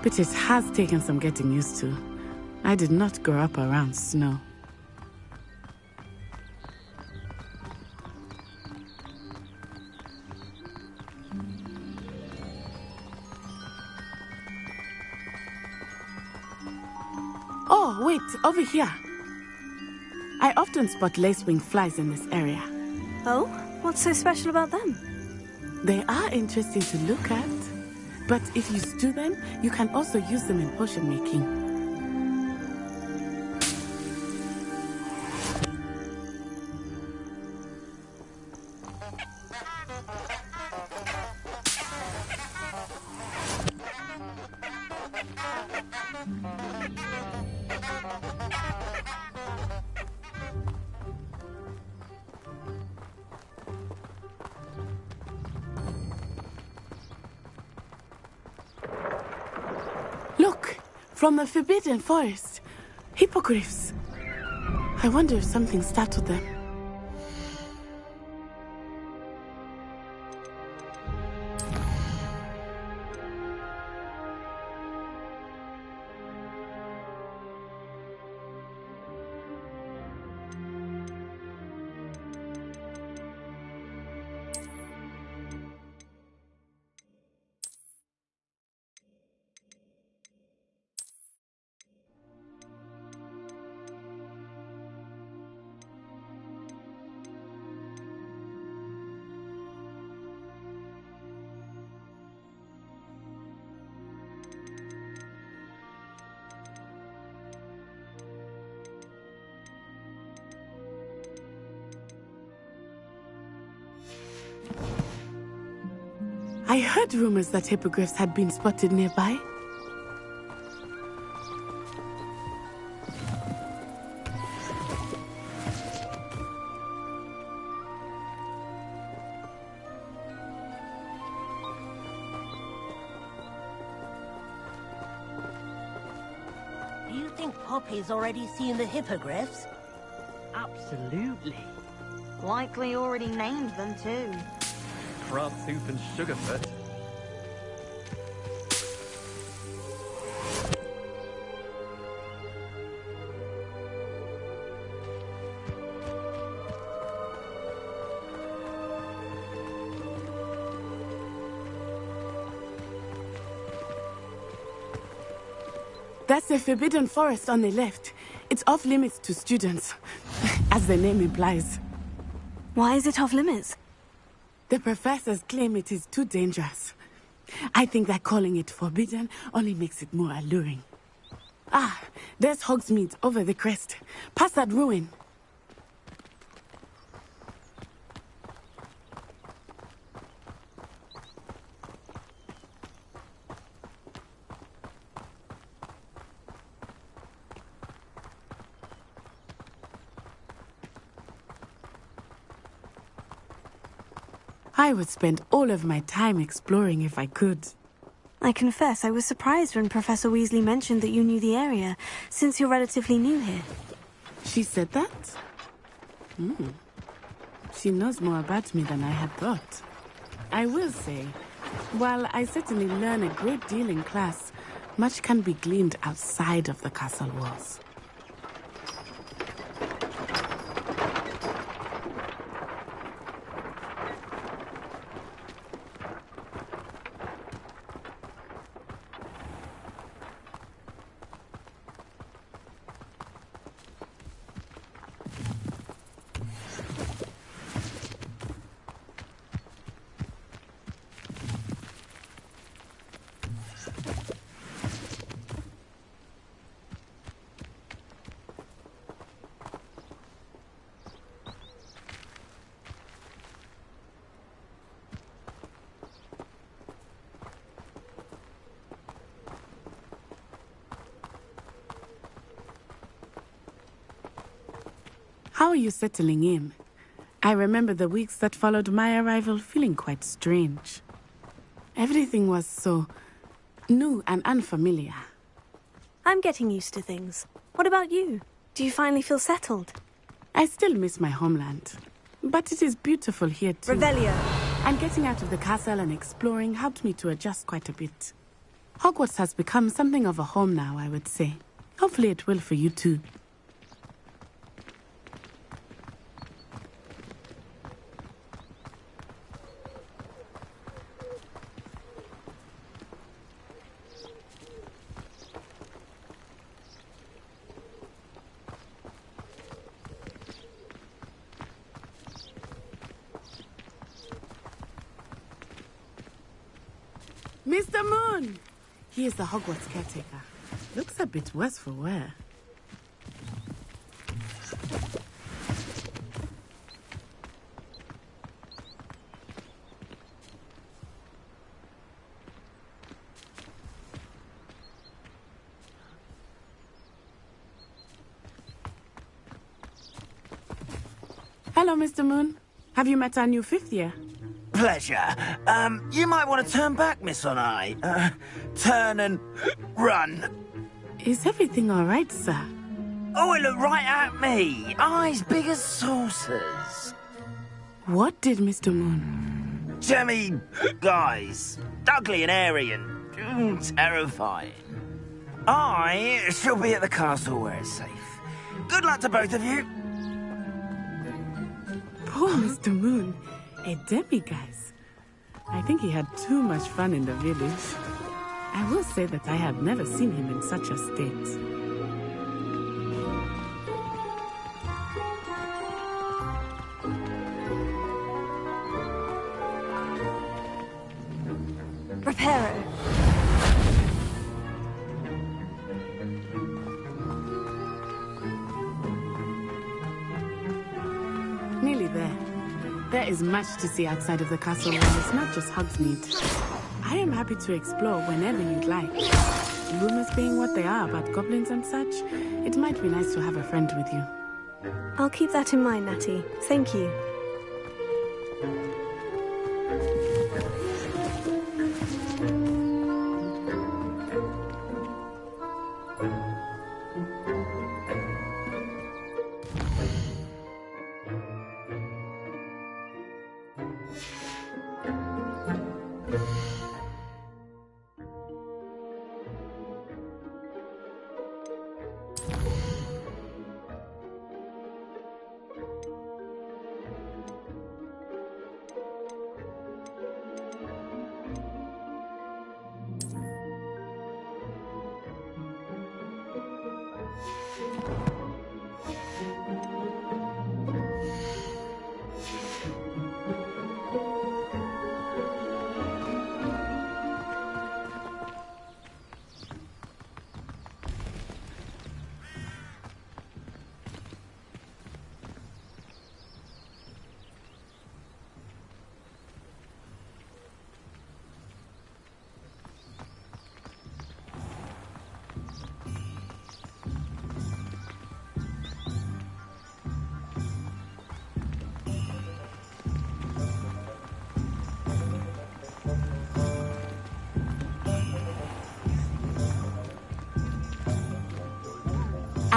but it has taken some getting used to. I did not grow up around snow. Oh, wait, over here. I often spot lacewing flies in this area. Oh? What's so special about them? They are interesting to look at, but if you stew them, you can also use them in potion making. Look, from the Forbidden Forest. Hippogriffs. I wonder if something startled them. I heard rumors that hippogriffs had been spotted nearby. Do you think Poppy's already seen the hippogriffs? Absolutely. Likely already named them too. Crab soup and sugarfoot. That's the Forbidden Forest on the left. It's off limits to students, as the name implies. Why is it off limits? The professors claim it is too dangerous. I think that calling it forbidden only makes it more alluring. Ah, there's Hogsmeade over the crest. Past that ruin. I would spend all of my time exploring if I could. I confess I was surprised when Professor Weasley mentioned that you knew the area, since you're relatively new here. She said that? She knows more about me than I had thought. I will say, while I certainly learn a great deal in class, much can be gleaned outside of the castle walls. How are you settling in? I remember the weeks that followed my arrival feeling quite strange. Everything was so new and unfamiliar. I'm getting used to things. What about you? Do you finally feel settled? I still miss my homeland, but it is beautiful here too. Revelio. And getting out of the castle and exploring helped me to adjust quite a bit. Hogwarts has become something of a home now, I would say. Hopefully it will for you too. Mr. Moon! He is the Hogwarts caretaker. Looks a bit worse for wear. Hello, Mr. Moon. Have you met our new fifth year? Pleasure. You might want to turn back, Miss Onai. Turn and run. Is everything all right, sir? Oh, it looked right at me. Eyes big as saucers. What did Mr. Moon? Jemmy, guys. Ugly and airy and terrifying. I shall be at the castle where it's safe. Good luck to both of you. Poor Mr. Moon. A demiguise. I think he had too much fun in the village. I will say that I have never seen him in such a state. Reparo. Nearly there. There is much to see outside of the castle walls, not just Hogsmeade. I am happy to explore whenever you'd like. Rumors being what they are about goblins and such, it might be nice to have a friend with you. I'll keep that in mind, Natty. Thank you.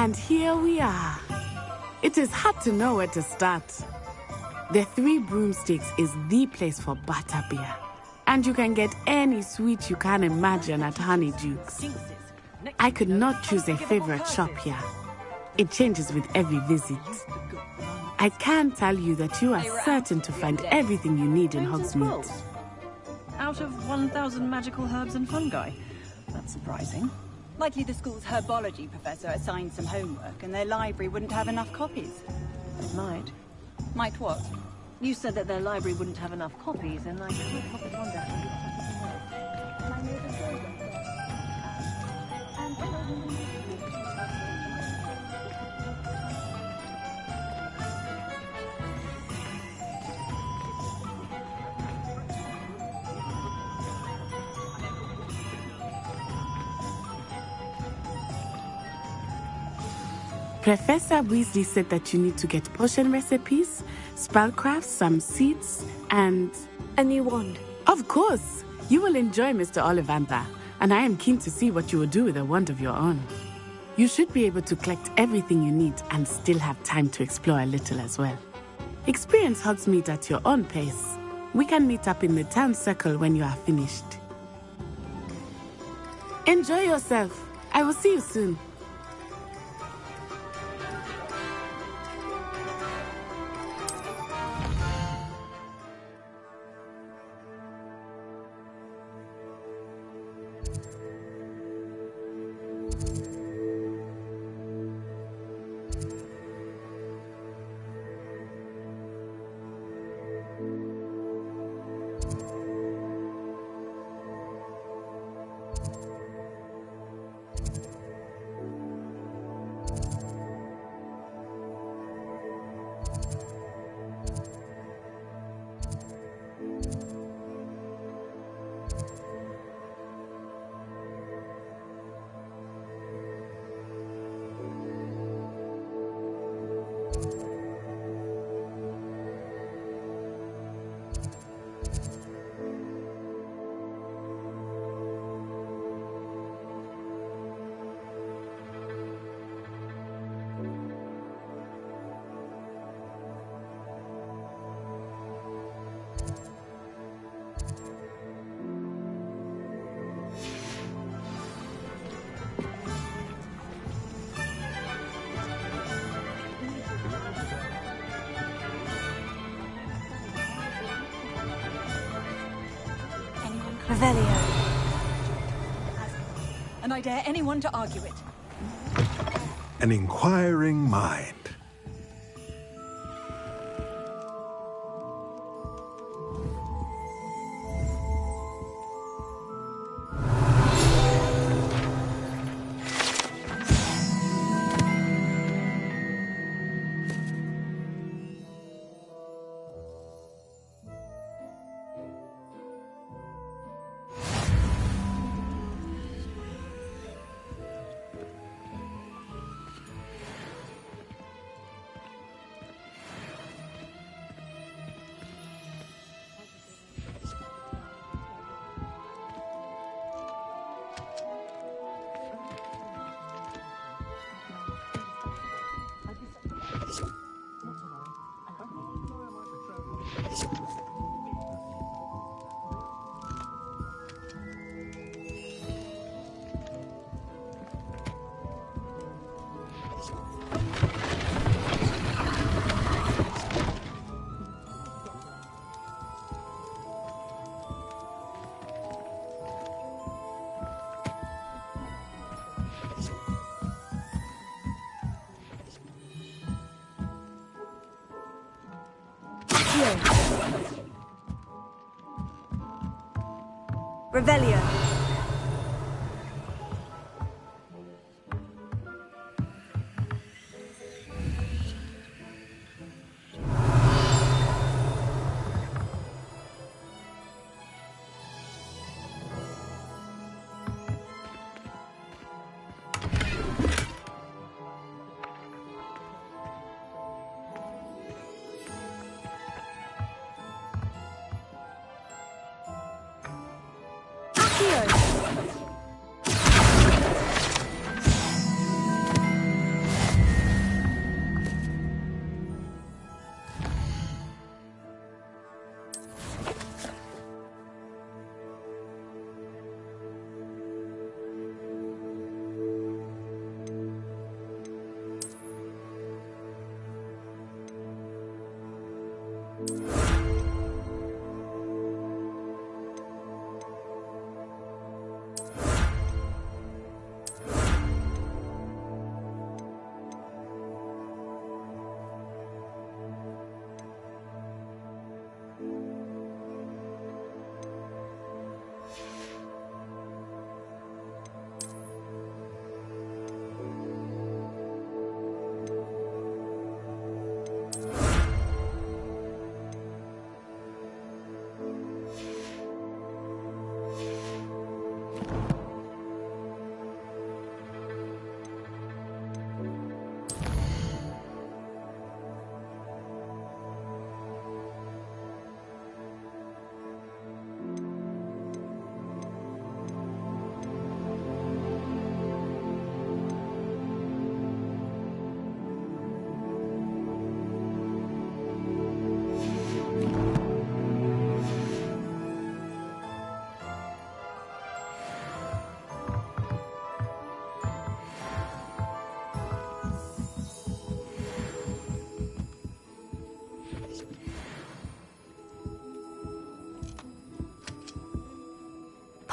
And here we are. It is hard to know where to start. The Three Broomsticks is the place for butterbeer. And you can get any sweet you can imagine at Honeydukes. I could not choose a favorite shop here. It changes with every visit. I can tell you that you are certain to find everything you need in Hogsmeade. Out of 1,000 magical herbs and fungi. That's surprising. Likely the school's herbology professor assigned some homework and their library wouldn't have enough copies. It might. Might what? You said that their library wouldn't have enough copies, and I can't help but wonder. Professor Weasley said that you need to get potion recipes, spellcrafts, some seeds, and... a new wand. Of course! You will enjoy Mr. Ollivander, and I am keen to see what you will do with a wand of your own. You should be able to collect everything you need and still have time to explore a little as well. Experience Hogsmeade at your own pace. We can meet up in the town circle when you are finished. Enjoy yourself. I will see you soon. Revelio. And I dare anyone to argue it. An inquiring mind. Revelio.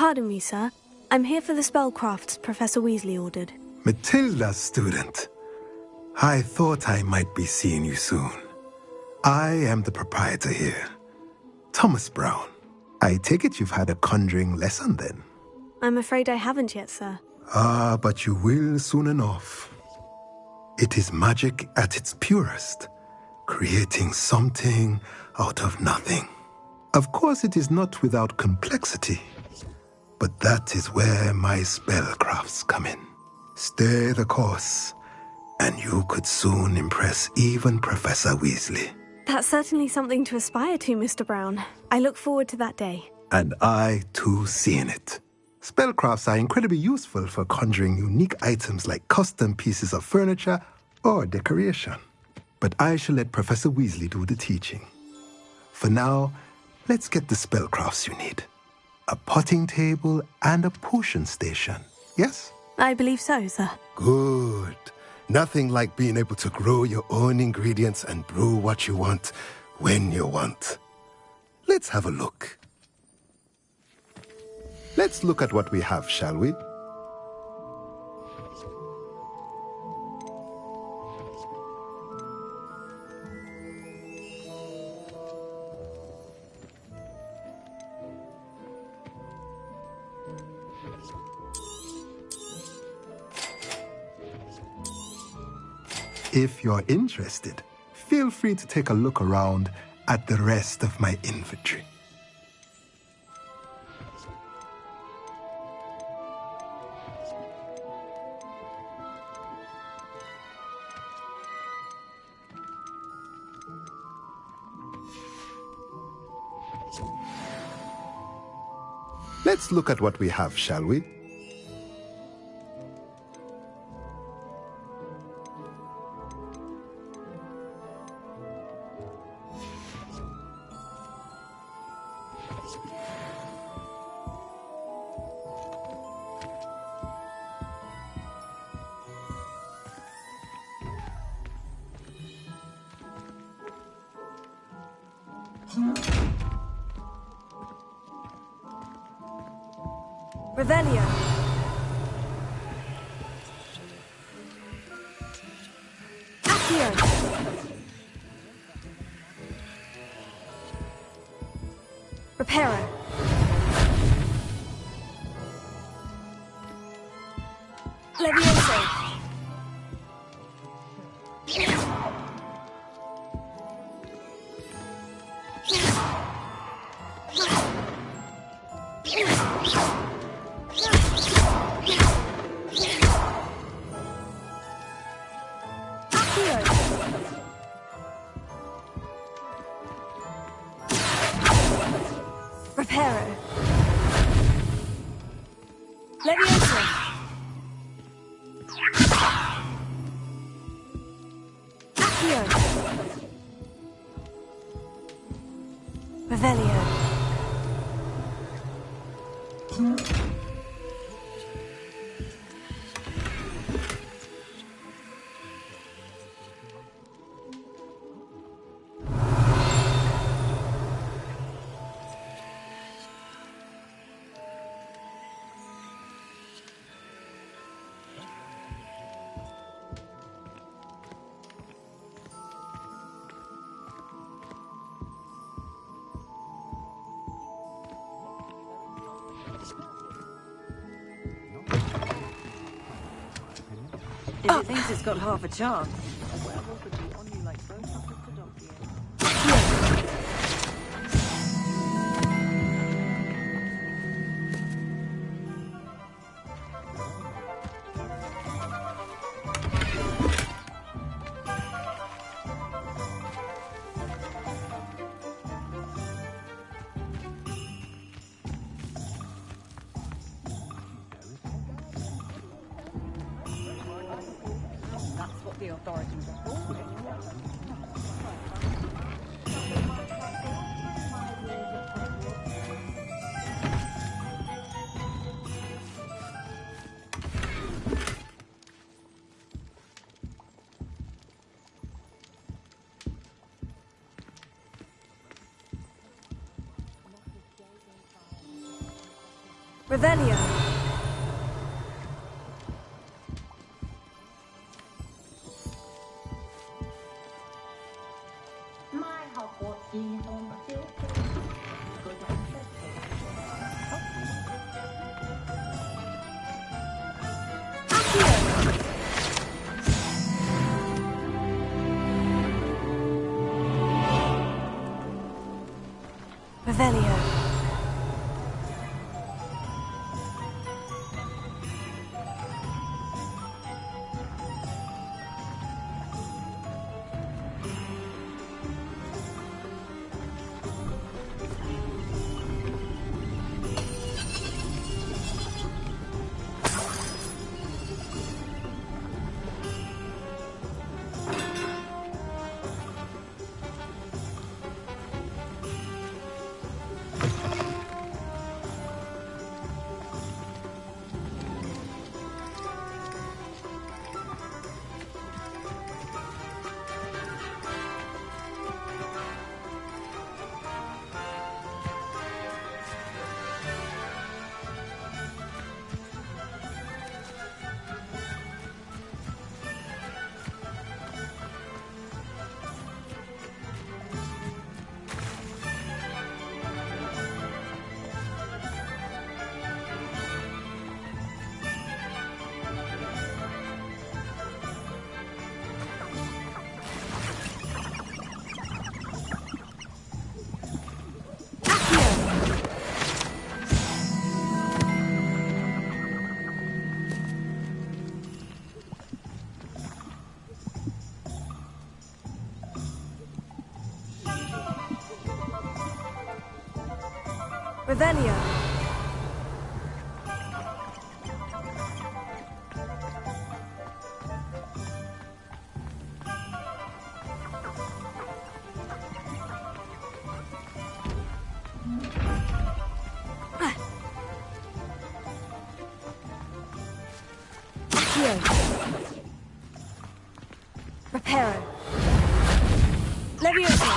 Pardon me, sir. I'm here for the spellcrafts Professor Weasley ordered. Matilda's student. I thought I might be seeing you soon. I am the proprietor here, Thomas Brown. I take it you've had a conjuring lesson then? I'm afraid I haven't yet, sir. Ah, but you will soon enough. It is magic at its purest, creating something out of nothing. Of course, it is not without complexity, but that is where my spellcrafts come in. Stay the course, and you could soon impress even Professor Weasley. That's certainly something to aspire to, Mr. Brown. I look forward to that day. And I, too, seeing it. Spellcrafts are incredibly useful for conjuring unique items like custom pieces of furniture or decoration. But I shall let Professor Weasley do the teaching. For now, let's get the spellcrafts you need. A potting table and a potion station, yes? I believe so, sir. Good. Nothing like being able to grow your own ingredients and brew what you want when you want. Let's have a look. Let's look at what we have, shall we? If you're interested, feel free to take a look around at the rest of my inventory. Let's look at what we have, shall we? Revelio. Accio. Reparo. Levioso. Reparo. Levioso. Accio. Revelio. If it thinks it's got half a chance, a werewolf would be on you like both of the dog's ears. That's what the authorities are for. Revelio. My Hogwarts uniform still good Revelio. Revelio. Accio. Reparo. Levioso.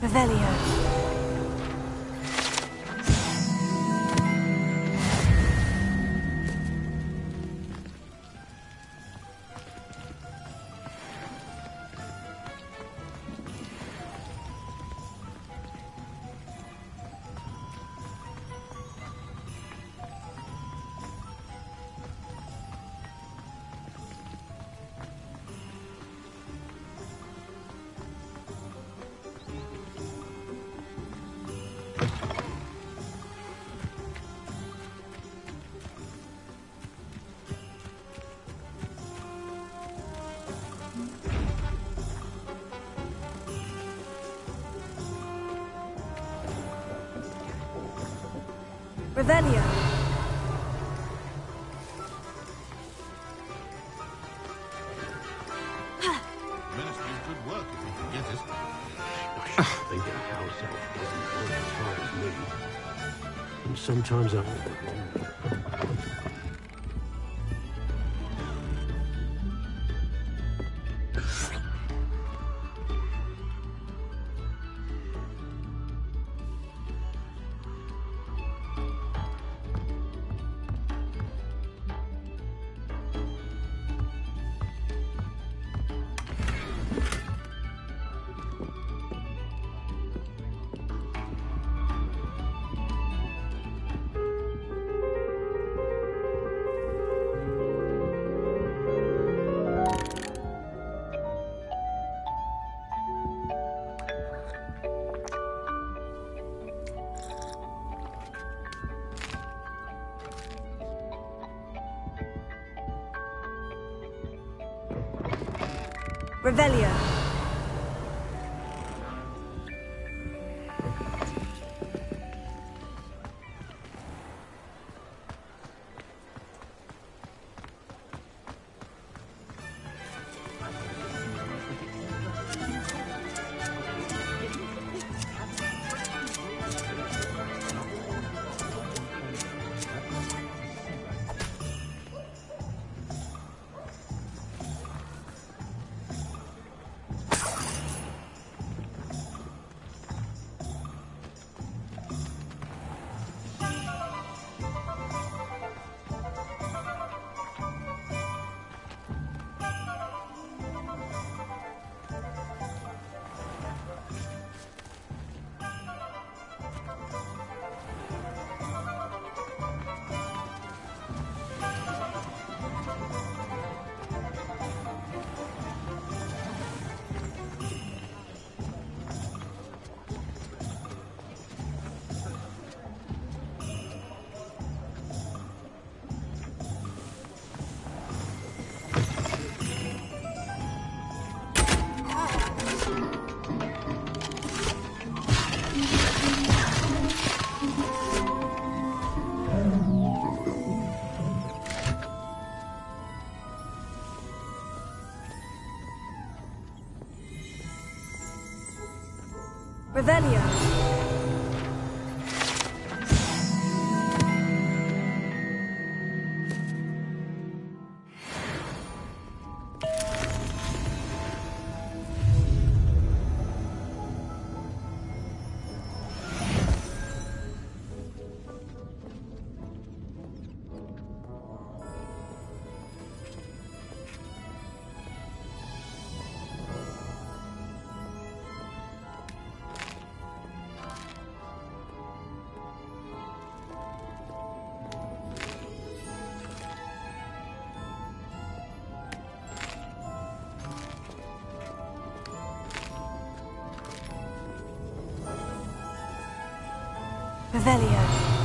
Revelio. Revelio. Ministry's good work if you can get it. I think a house elf doesn't go as far as me. And sometimes I... Revelio. Revelio. Revelio.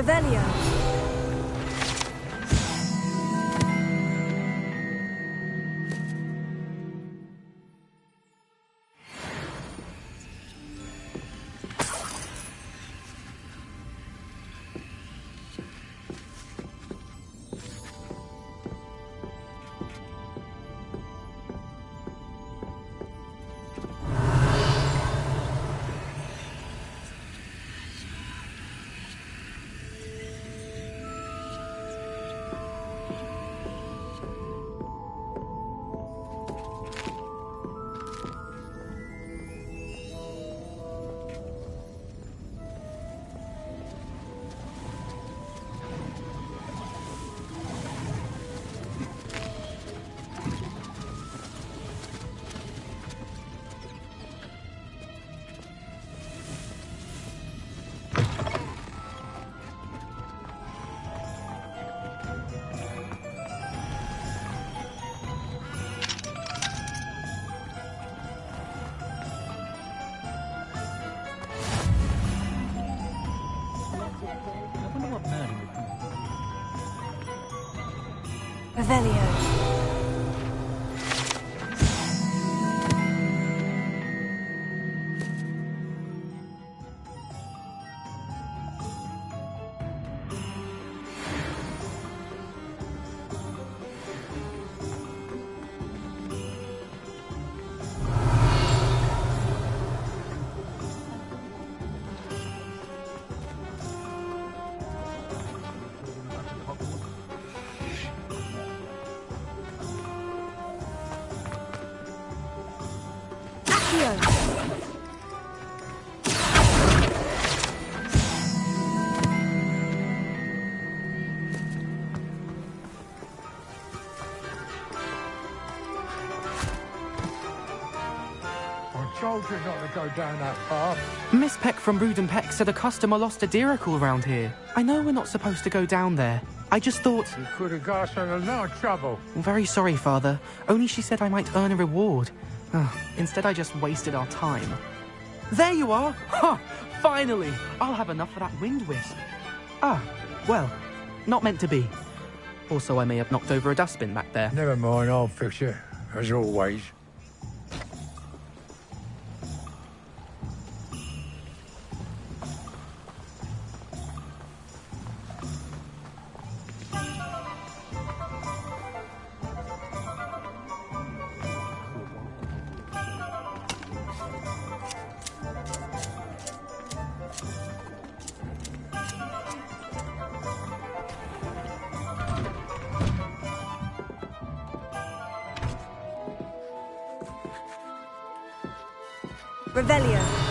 Revelio. Revelio. Told you not to go down that path. Miss Peck from Brood and Peck said a customer lost a deeracle around here. I know we're not supposed to go down there. I just thought... You could have got us in a lot of trouble. I'm very sorry, Father. Only she said I might earn a reward. Instead, I just wasted our time. There you are! Ha! Finally! I'll have enough for that wind wisp. Ah, well, not meant to be. Also, I may have knocked over a dustbin back there. Never mind, I'll fix it, as always. Revelio.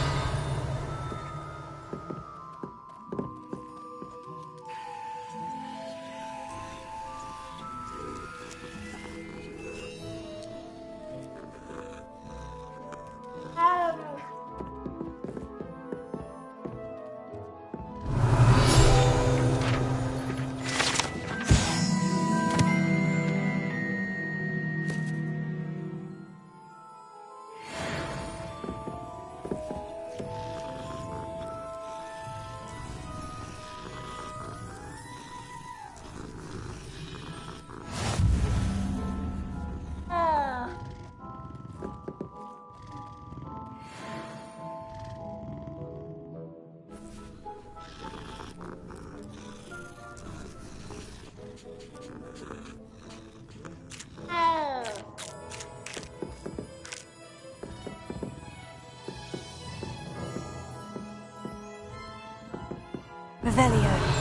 Revelio.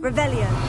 Revelio.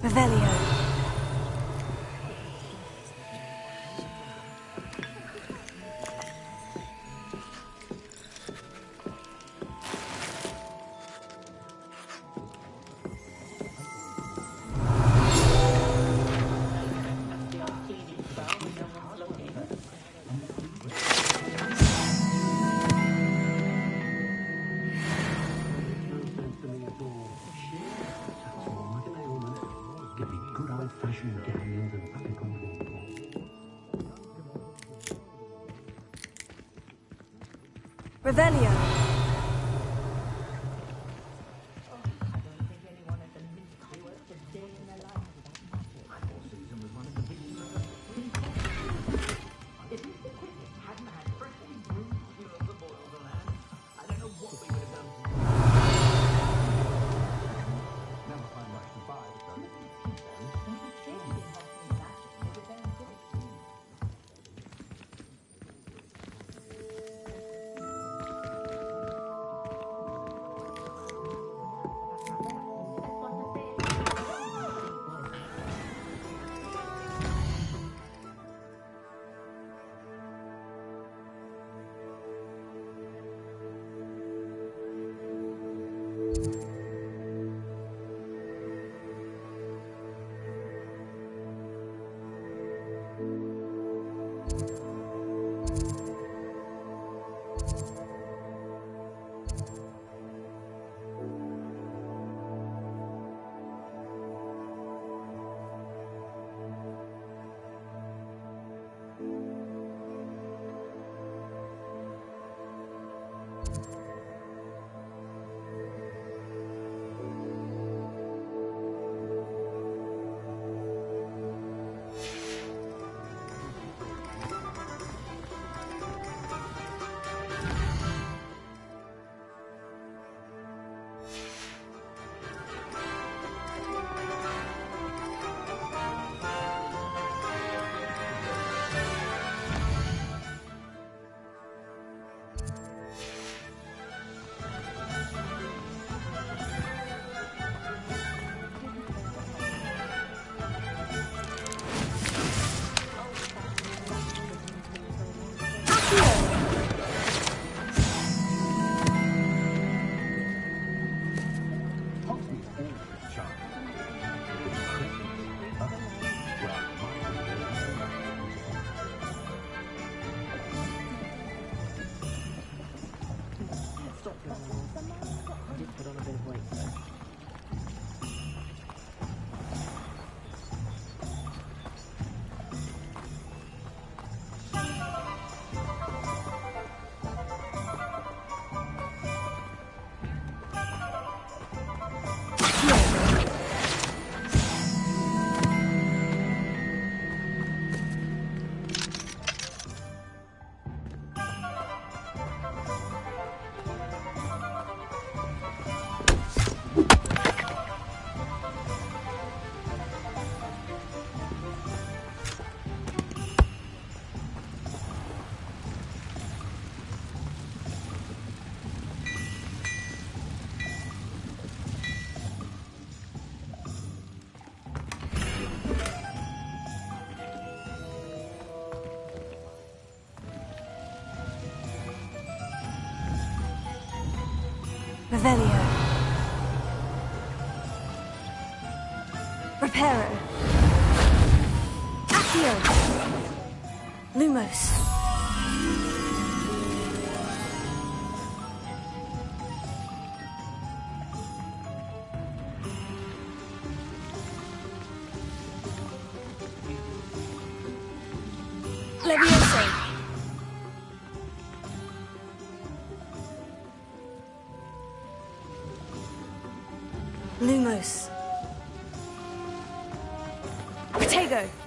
Revelio. Revelio. Revelio. Reparo. Accio. Lumos. Leviosa. Lumos. Protego.